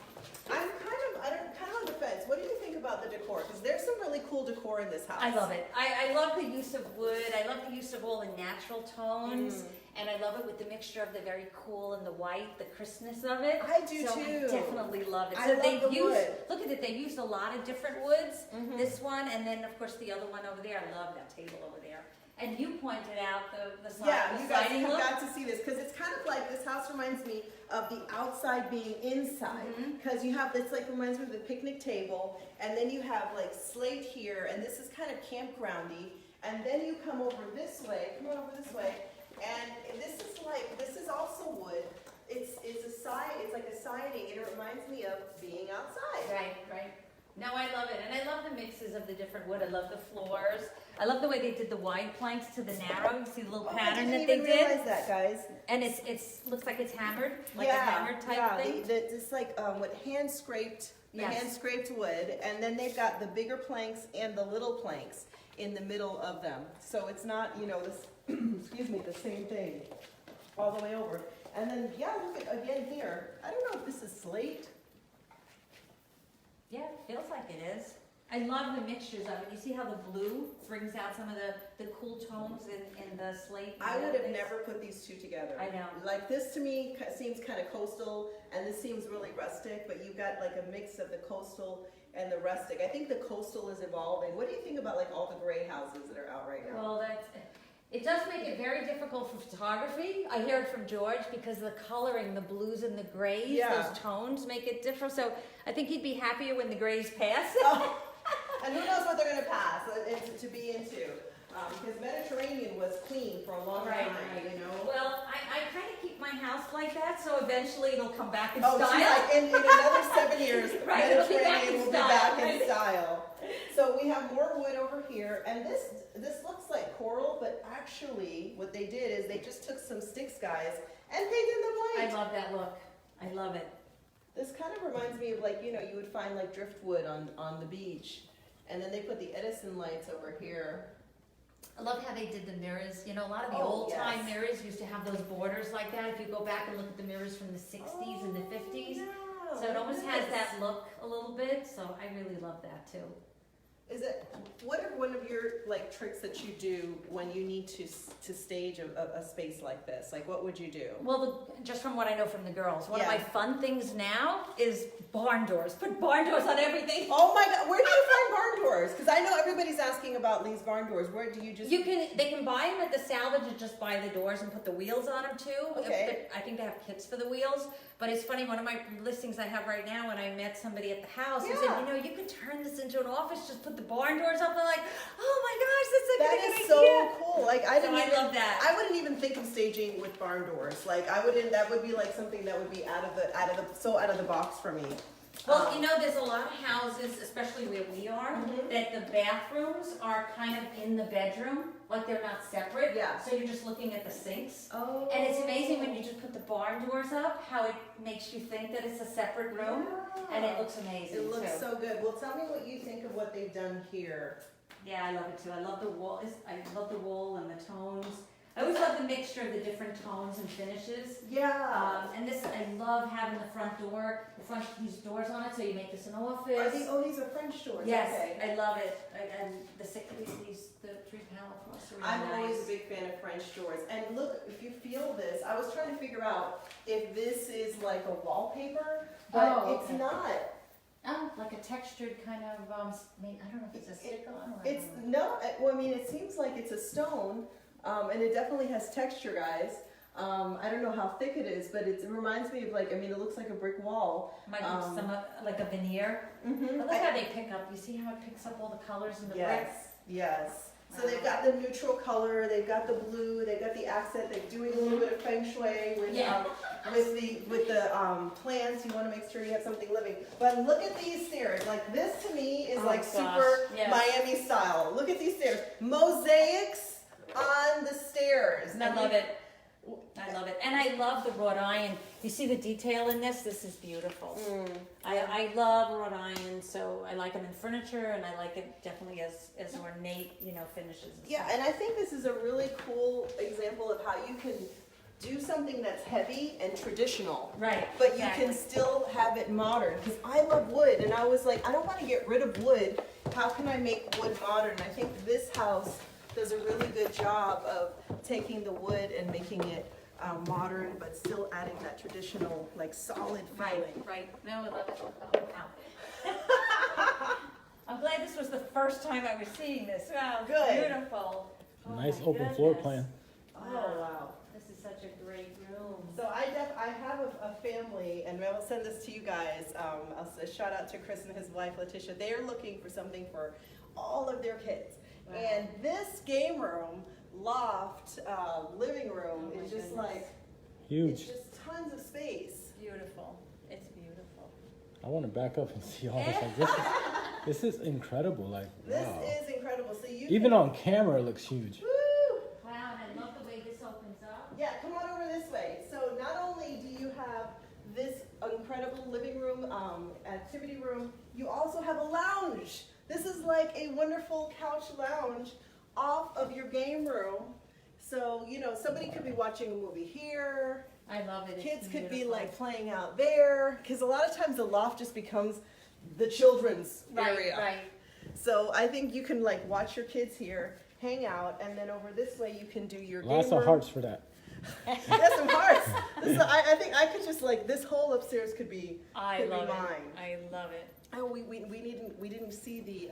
kind of on the fence. What do you think about the decor? Because there's some really cool decor in this house. I love it. I love the use of wood. I love the use of all the natural tones. And I love it with the mixture of the very cool and the white, the crispness of it. I do so too. I definitely love it. I So love they've the used, wood. look at it, they've used a lot of different woods. This one, and then of course the other one over there. I love that table over there. And you pointed out the side, Yeah, the you guys siding have look. got to see this because it's kind of like this house reminds me of the outside being inside because you have this reminds me of the picnic table, and then you have like slate here, and this is kind of campgroundy, and then you come over this way, and this is also wood. It's like a siding, and it reminds me of being outside. Right. No, I love it, and I love the mixes of the different wood. I love the floors. I love the way they did the wide planks to the narrow. You see the little pattern that they did. I didn't even realize that, guys. And it's looks like it's hammered, like a hammered type thing. It's like with hand scraped wood, and then they've got the bigger planks and the little planks in the middle of them. So it's not this the same thing all the way over. And then look at again here. I don't know if this is slate. Yeah, it feels like it is. I love the mixtures of it. You see how the blue brings out some of the cool tones in the slate? I would have never put these two together. I know. Like this to me seems kind of coastal, and this seems really rustic, but you've got like a mix of the coastal and the rustic. I think the coastal is evolving. What do you think about like all the gray houses that are out right now? Well, it does make it very difficult for photography. I hear it from George because the coloring, the blues and the grays, those tones make it different. So I think he'd be happier when the grays pass. And who knows what they're going to pass to be into. Because Mediterranean was clean for a long time, Well, I kind of keep my house like that, so eventually it'll come back in style. Like in another 7 years, Mediterranean will be back in style. So we have more wood over here, and this looks like coral, but actually what they did is they just took some sticks, guys, and painted them white. I love that look. I love it. This kind of reminds me of like, you would find like driftwood on the beach, and then they put the Edison lights over here. I love how they did the mirrors. A lot of the old-time mirrors used to have those borders like that. If you go back and look at the mirrors from the 60s and the 50s. Yeah. So it almost has that look a little bit. So I really love that too. What are one of your like tricks that you do when you need to stage a space like this? Like what would you do? Well, just from what I know from the girls, one of my fun things now is barn doors. Put barn doors on everything. Oh my God, where do you find barn doors? Because I know everybody's asking about these barn doors. Where do you just? They can buy them at the salvage and just buy the doors and put the wheels on them too. Okay. I think they have kits for the wheels. But it's funny, one of my listings I have right now, when I met somebody at the house, who said, you could turn this into an office, just put the barn doors up. I'm like, oh my gosh, that's a good idea. So cool. Like I love that. I wouldn't even think of staging with barn doors. Like I wouldn't. That would be like something that would be out of the box for me. Well, there's a lot of houses, especially where we are, that the bathrooms are kind of in the bedroom, like they're not separate. Yeah. So you're just looking at the sinks. Oh. And it's amazing when you just put the barn doors up, how it makes you think that it's a separate room. Yeah. And it looks amazing. It looks too. so good. Well, tell me what you think of what they've done here. Yeah, I love it too. I love the wall. I love the wall and the tones. I always love the mixture of the different tones and finishes. Yeah. And this, I love having the front door, these doors on it, so you make this an office. These are French doors. Yes, Okay. I love it. And the 3-panel across are really I'm nice. always a big fan of French doors. And look, if you feel this, I was trying to figure out if this is like a wallpaper, but it's not. Oh, like a textured kind of, I don't know if it's a stick-on or... It's no, well, I mean, it seems like it's a stone, and it definitely has texture, guys. I don't know how thick it is, but it reminds me of it looks like a brick wall. Might be like a veneer. Mm-hmm. But look how they pick up. You see how it picks up all the colors in the bricks? Yes. So they've got the neutral color, they've got the blue, they've got the accent, they're doing a little bit of feng shui with the plants. You want to make sure you have something living. But look at these stairs. Like this to me is super Miami style. Look at these stairs. Mosaics on the stairs. I love it. I love it. And I love the wrought iron. You see the detail in this? This is beautiful. I love wrought iron, so I like them in furniture, and I like it definitely as ornate, finishes. And I think this is a really cool example of how you can do something that's heavy and traditional. Right. But you can still have it modern. Because I love wood, and I was like, I don't want to get rid of wood. How can I make wood modern? I think this house does a really good job of taking the wood and making it modern, but still adding that traditional, like solid feeling. Right. No, I love it. I'm glad this was the first time I was seeing this. Wow, Good. Beautiful. Nice open floor plan. Oh, wow. This is such a great room. So I have a family, and I'll send this to you guys. I'll say shout out to Chris and his wife, Letitia. They're looking for something for all of their kids. Wow. And this game room, loft, living room is just like huge. It's just tons of space. Beautiful. It's beautiful. I want to back up and see all this. Like, this is incredible. Like, this wow. is incredible. So you even on camera, it looks huge. Woo! Wow, and I love the way this opens up. Yeah, come on over this way. So not only do you have this incredible living room, activity room, you also have a lounge. This is like a wonderful couch lounge off of your game room. So, somebody could be watching a movie here. I love it. Kids could be like playing out there. Because a lot of times the loft just becomes the children's area. Right. So I think you can like watch your kids here, hang out, and then over this way you can do your game Lots room. of hearts for that. Yes, some hearts. I think I could just like this whole upstairs could be mine. I love it. Oh, we didn't see the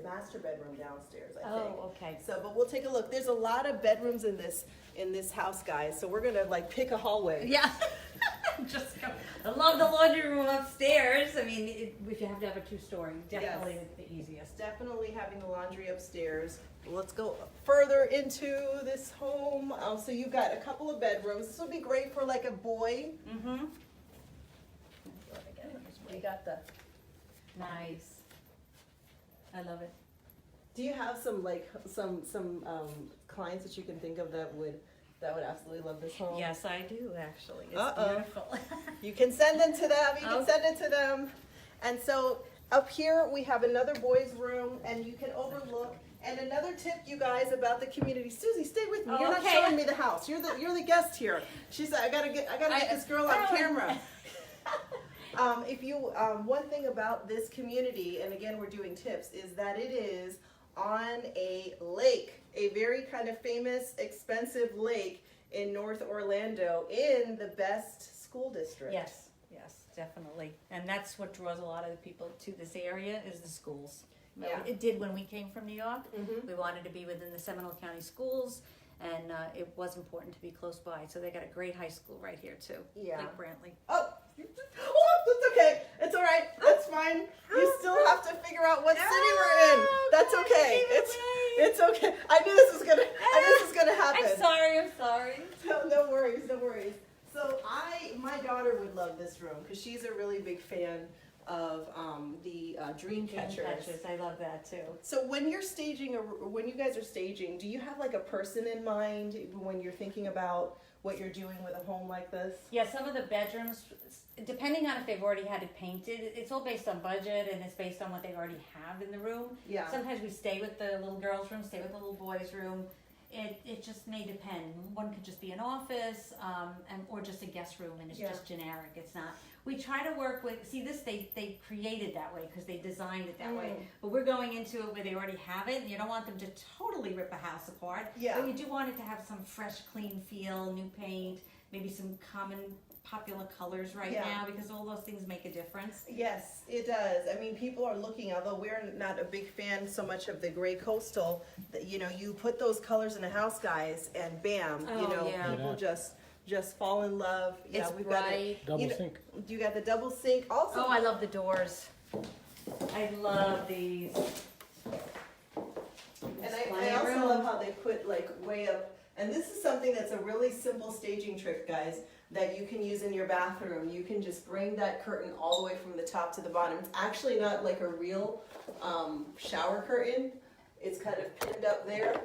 master bedroom downstairs. I think. Oh, okay. So, but we'll take a look. There's a lot of bedrooms in this house, guys. So we're gonna like pick a hallway. Yeah. Just go. I love the laundry room upstairs. I mean, if you have to have a two-story, definitely the easiest. Definitely having the laundry upstairs. Let's go further into this home. So you've got a couple of bedrooms. This would be great for like a boy. Mm-hmm. We got the. Nice. I love it. Do you have some clients that you can think of that would absolutely love this home? Yes, I do actually. It's beautiful. You can send them to them. And so up here we have another boys' room, and you can overlook. And another tip, you guys, about the community. Susie, stay with me. You're not showing me the house. You're the guest here. She said, I gotta get this girl on camera. One thing about this community, and again we're doing tips, is that it is on a lake, a very kind of famous, expensive lake in North Orlando, in the best school district. Yes, definitely. And that's what draws a lot of the people to this area is the schools. Yeah. It did when we came from New York. Mm-hmm. We wanted to be within the Seminole County schools, and it was important to be close by. So they got a great high school right here too, Yeah. Lake Brantley. Oh, that's okay. It's all right. That's fine. You still have to figure out what city we're in. That's okay. It's okay. I knew this was gonna happen. I'm sorry. No worries. So my daughter would love this room because she's a really big fan of the dream catchers. I love that too. So when you're staging, when you guys are staging, do you have like a person in mind when you're thinking about what you're doing with a home like this? Yeah, some of the bedrooms, depending on if they've already had it painted, it's all based on budget and it's based on what they already have in the room. Yeah. Sometimes we stay with the little girls' room, stay with the little boys' room. It just may depend. One could just be an office, or just a guest room, and it's just generic. It's not. We try to work with. See, this they created that way because they designed it that way. But we're going into it where they already have it, and you don't want them to totally rip a house apart. Yeah. But you do want it to have some fresh, clean feel, new paint, maybe some common popular colors now, because all those things make a difference. Yes, it does. I mean, people are looking, although we're not a big fan so much of the gray coastal, you put those colors in a house, guys, and bam, people just fall in love. It's we've bright. Double sink. You got the double sink. Also, Oh, I love the doors. I love these. And I also love how they put like way up, and this is something that's a really simple staging trick, guys, that you can use in your bathroom. You can just bring that curtain all the way from the top to the bottom. It's actually not like a real shower curtain. It's kind of pinned up there.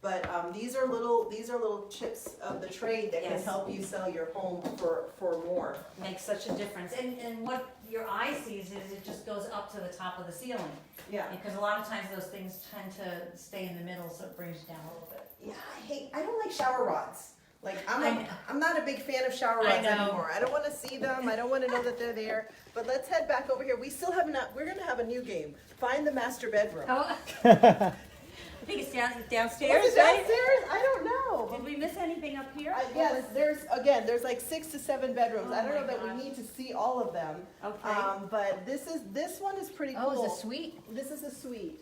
But these are little chips of the trade that can help you sell your home for more. Makes such a difference. And what your eye sees is it just goes up to the top of the ceiling. Yeah. Because a lot of times those things tend to stay in the middle, so it brings you down a little bit. Yeah, I don't like shower rods. Like I'm not a big fan of shower rods anymore. I don't want to see them. I don't want to know that they're there. But let's head back over here. We still have not. We're gonna have a new game. Find the master bedroom. Oh. I think it's downstairs. Is it downstairs? I don't know. Did we miss anything up here? Yes, there's like 6 to 7 bedrooms. I don't know that we need to see all of them. Okay. But this one is pretty cool. Oh, it's a suite. This is a suite.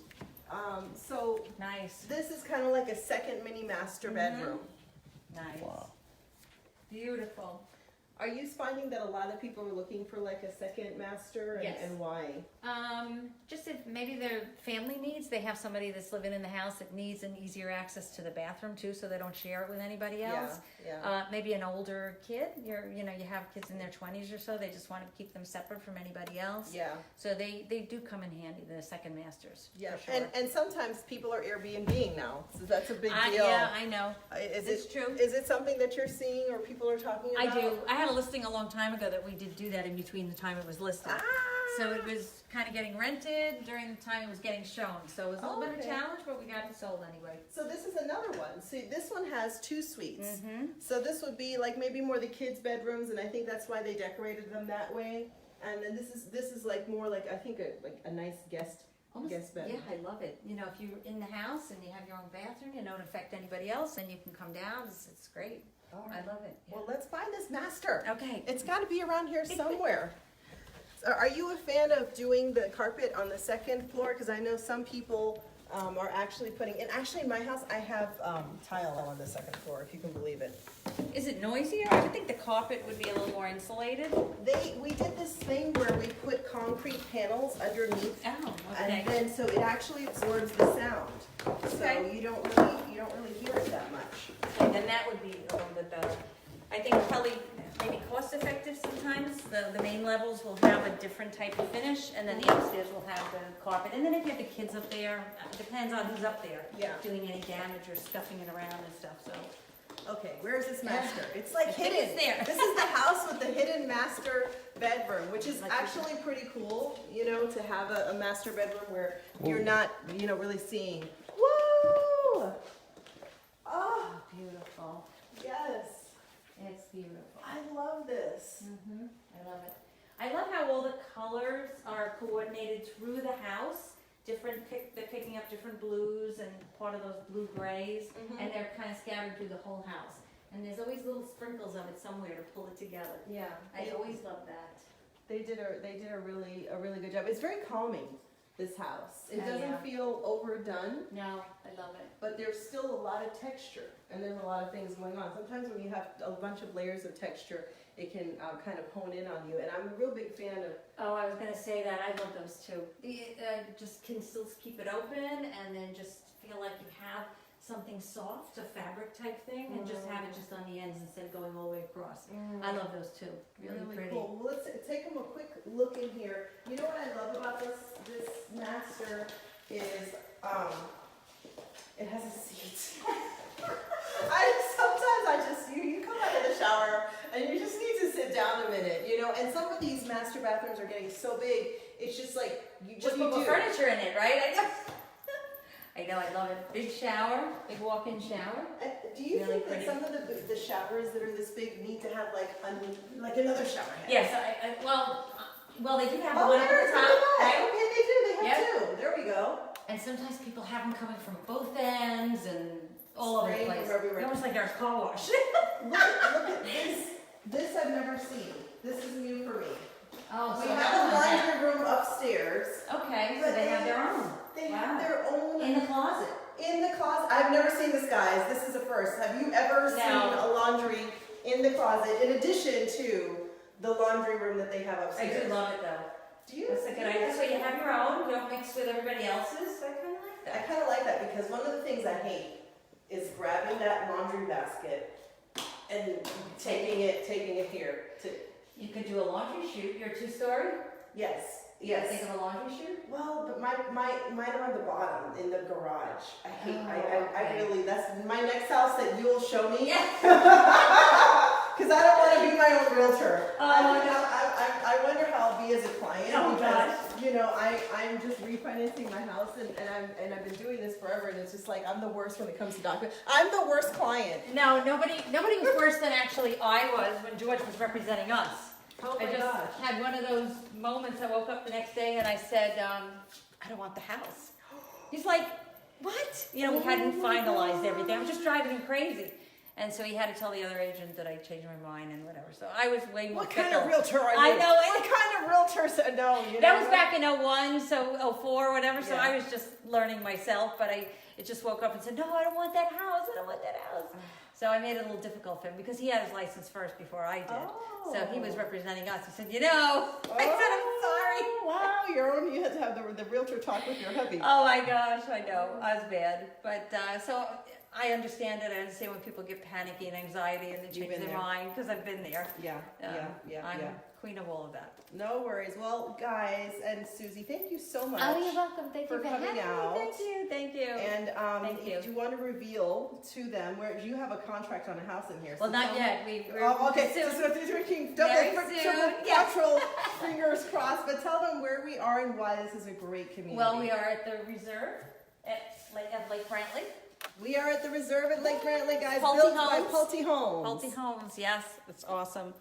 So Nice. this is kind of like a second mini master bedroom. Nice. Wow. Beautiful. Are you finding that a lot of people are looking for like a second master, and, Yes. and why? Just if maybe their family needs, they have somebody that's living in the house that needs an easier access to the bathroom too, so they don't share it with anybody else. Yeah. Maybe an older kid, you have kids in their 20s or so, they just want to keep them separate from anybody else. Yeah. So they do come in handy, the second masters. Yeah. For sure. And sometimes people are Airbnb-ing now, so that's a big deal. Yeah, I know. It's true. Is it something that you're seeing or people are talking about? I do. I had a listing a long time ago that we did do that in between the time it was listed. So it was kind of getting rented during the time it was getting shown. So it was a little bit of a challenge, but we got it sold anyway. So this is another one. See, this one has 2 suites. Mm-hmm. So this would be like maybe more the kids' bedrooms, and I think that's why they decorated them that way. And then this is like more like I think a nice guest bedroom. Yeah, I love it. If you're in the house and you have your own bathroom, you don't affect anybody else, and you can come down. It's great. All right. I love it. Yeah. Well, let's find this master. Okay. It's got to be around here somewhere. So are you a fan of doing the carpet on the second floor? Because I know some people are actually putting, and actually in my house I have tile on the second floor, if you can believe it. Is it noisier? I would think the carpet would be a little more insulated. We did this thing where we put concrete panels underneath, Oh, okay. and then so it actually absorbs the sound. So Okay. you don't really hear it that much. Okay, then that would be a little bit better. I think probably maybe cost effective sometimes. The main levels will have a different type of finish, and then the upstairs will have the carpet. And then if you have the kids up there, it depends on who's up there. Yeah. Doing any damage or stuffing it around and stuff, so. Okay, where is this master? It's like I think hidden. it's there. This is the house with the hidden master bedroom, which is actually pretty cool, to have a master bedroom where you're not, really seeing. Woo! Oh, Beautiful. yes. It's beautiful. I love this. I love it. I love how all the colors are coordinated through the house. They're picking up different blues and part of those blue grays, and they're kind of scattered through the whole house. And there's always little sprinkles of it somewhere to pull it together. Yeah. I always love that. They did a really good job. It's very calming, this house. It Oh, doesn't yeah. feel overdone, No, I love it. but there's still a lot of texture, and there's a lot of things going on. Sometimes when you have a bunch of layers of texture, it can kind of hone in on you. And I'm a real big fan of. Oh, I was going to say that. I love those too. Just can still keep it open and then just feel like you have something soft, a fabric type thing, and just have it just on the ends instead of going all the way across. I love those too. Really pretty. Cool. Well, let's take them a quick look in here. You know what I love about this master is it has a seat. You come out of the shower and you just need to sit down a minute, and some of these master bathrooms are getting so big, it's just like, Just put more furniture in it, right? I know, I love it. Big shower, big walk-in shower. Do you Really think pretty. that some of the showers that are this big need to have like another shower head? Yes, well, they do have Oh, one at there, the top, right? Okay, they do. They have Yep. 2. There we go. And sometimes people have them coming from both ends and all over the Spraying place. from everywhere. They're almost like their car wash. Look at this. This I've never seen. This is new for me. Oh, We so have a laundry room upstairs. Okay, so they have their own. They Wow. have their own In the closet. in the closet. I've never seen this, guys. This is a first. Have you ever seen a laundry in the closet in addition to the laundry room that they have I upstairs? do love it though. Do you? That's a good idea. This way you have your own, you don't mix with everybody else's. I kind of like that. I kind of like that because one of the things I hate is grabbing that laundry basket and taking it here to. You could do a laundry chute. You're 2-story. Yes. Think of a laundry chute. Well, but mine are on the bottom in the garage. I hate. I really. That's my next house that you'll show me. Yeah. Because I don't want to be my own realtor. I wonder how I'll be as a client. Oh, because, I'm just refinancing my house and I've been doing this forever, and it's just like I'm the worst when it comes to documents. I'm the worst client. No, nobody was worse than actually I was when George was representing us. Oh my I just gosh. had one of those moments. I woke up the next day and I said, I don't want the house. He's like, what? We hadn't finalized everything. I was just driving him crazy. And so he had to tell the other agent that I changed my mind and whatever. So I was way more What kind of realtor are you? I know. What kind of realtor said no? That was back in 01, so 04, whatever. So Yeah. I was just learning myself, but it just woke up and said, no, I don't want that house. I don't want that house. So I made it a little difficult for him because he had his license first before I did. Oh. So he was representing us. He said, I said, I'm sorry. Wow, you had to have the realtor talk with your hubby. Oh my gosh, I know. I was bad. But so I understand it. I understand when people get panicky and anxiety and they change their mind because I've been there. Yeah. I'm queen of all of that. No worries. Well, guys and Susie, thank you so much. Oh, you're welcome. Thank you for coming having out. me. Thank you. And Thank you. do you want to reveal to them where you have a contract on a house in here? Well, not yet. Okay. Soon. So drinking Very soon. Yes. fingers crossed. But tell them where we are and why this is a great community. Well, we are at the Reserve at Lake Brantley. We are at the Reserve at Lake Brantley, guys. Pulte built Homes. by Pulte Homes. Pulte Homes, yes, it's awesome.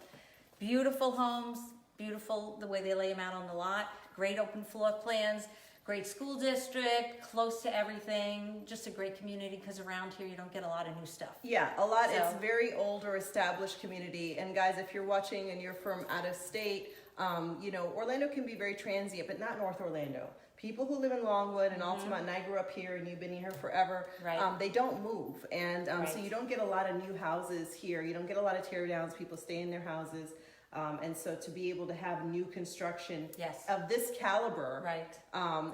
Beautiful homes, beautiful the way they lay them out on the lot. Great open floor plans, great school district, close to everything. Just a great community because around here you don't get a lot of new stuff. Yeah, a lot. So. It's very older, established community. And guys, if you're watching and you're from out of state, Orlando can be very transient, but not North Orlando. People who live in Longwood and Altamont, and I grew up here and you've been here forever, right. They don't move. And Right. so you don't get a lot of new houses here. You don't get a lot of tear downs. People stay in their houses. And so to be able to have new construction Yes. of this caliber, Right.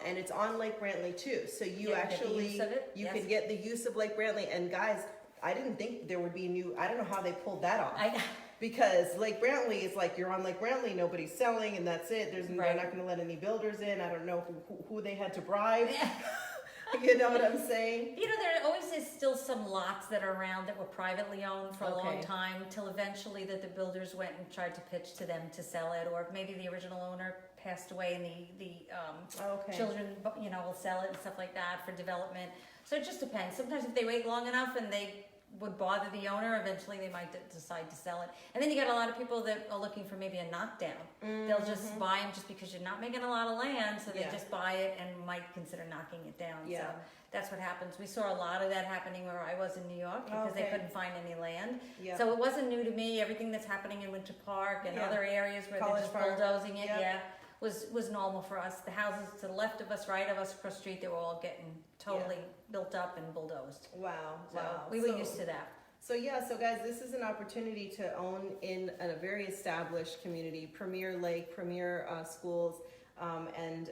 and it's on Lake Brantley too. So you Yeah, get the actually, use of it. you Yes. can get the use of Lake Brantley. And guys, I didn't think there would be I don't know how they pulled that off. Because Lake Brantley is like, you're on Lake Brantley, nobody's selling, and that's it. They're not going to let any builders in. I don't know who they had to bribe. You know what I'm saying? There always is still some lots that are around that were privately owned for a long time till eventually that the builders went and tried to pitch to them to sell it, or maybe the original owner passed away and the children, will sell it and stuff like that for development. So it just depends. Sometimes if they wait long enough and they would bother the owner, eventually they might decide to sell it. And then you got a lot of people that are looking for maybe a knockdown. Mm-hmm. They'll just buy them just because you're not making a lot of land, so they just buy it and might consider knocking it down. Yeah. So that's what happens. We saw a lot of that happening where I was in New York because they couldn't find any land. Yeah. So it wasn't new to me. Everything that's happening in Winter Park and other areas where they're just bulldozing it, was normal for us. The houses to the left of us, right of us, across the street, they were all getting totally built up and bulldozed. Wow. So we were used to that. So guys, this is an opportunity to own in a very established community, premier lake, premier schools, and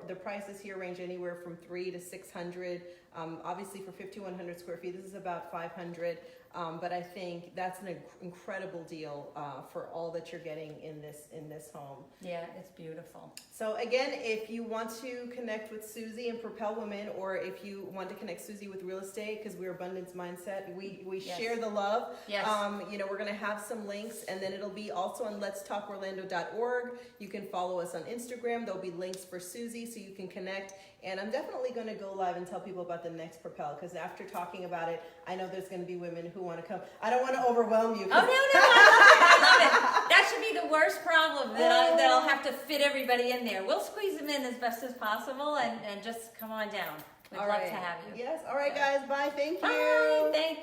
the prices here range anywhere from $300 to $600. Obviously, for 5,100 square feet, this is about $500. But I think that's an incredible deal for all that you're getting in this home. Yeah, it's beautiful. So again, if you want to connect with Suzie and Propel Woman, or if you want to connect Suzie with real estate, because we're Abundance Mindset, we share the love. Yes. We're going to have some links, and then it'll be also on letstalkorlando.org. You can follow us on Instagram. There'll be links for Suzie so you can connect. And I'm definitely going to go live and tell people about the next Propel, because after talking about it, I know there's going to be women who want to come. I don't want to overwhelm you. Oh, no, I love it. That should be the worst problem, that I'll have to fit everybody in there. We'll squeeze them in as best as possible and just come on down. We'd love to have you. Yes. All right, guys. Bye. Thank you. Bye. Thank you.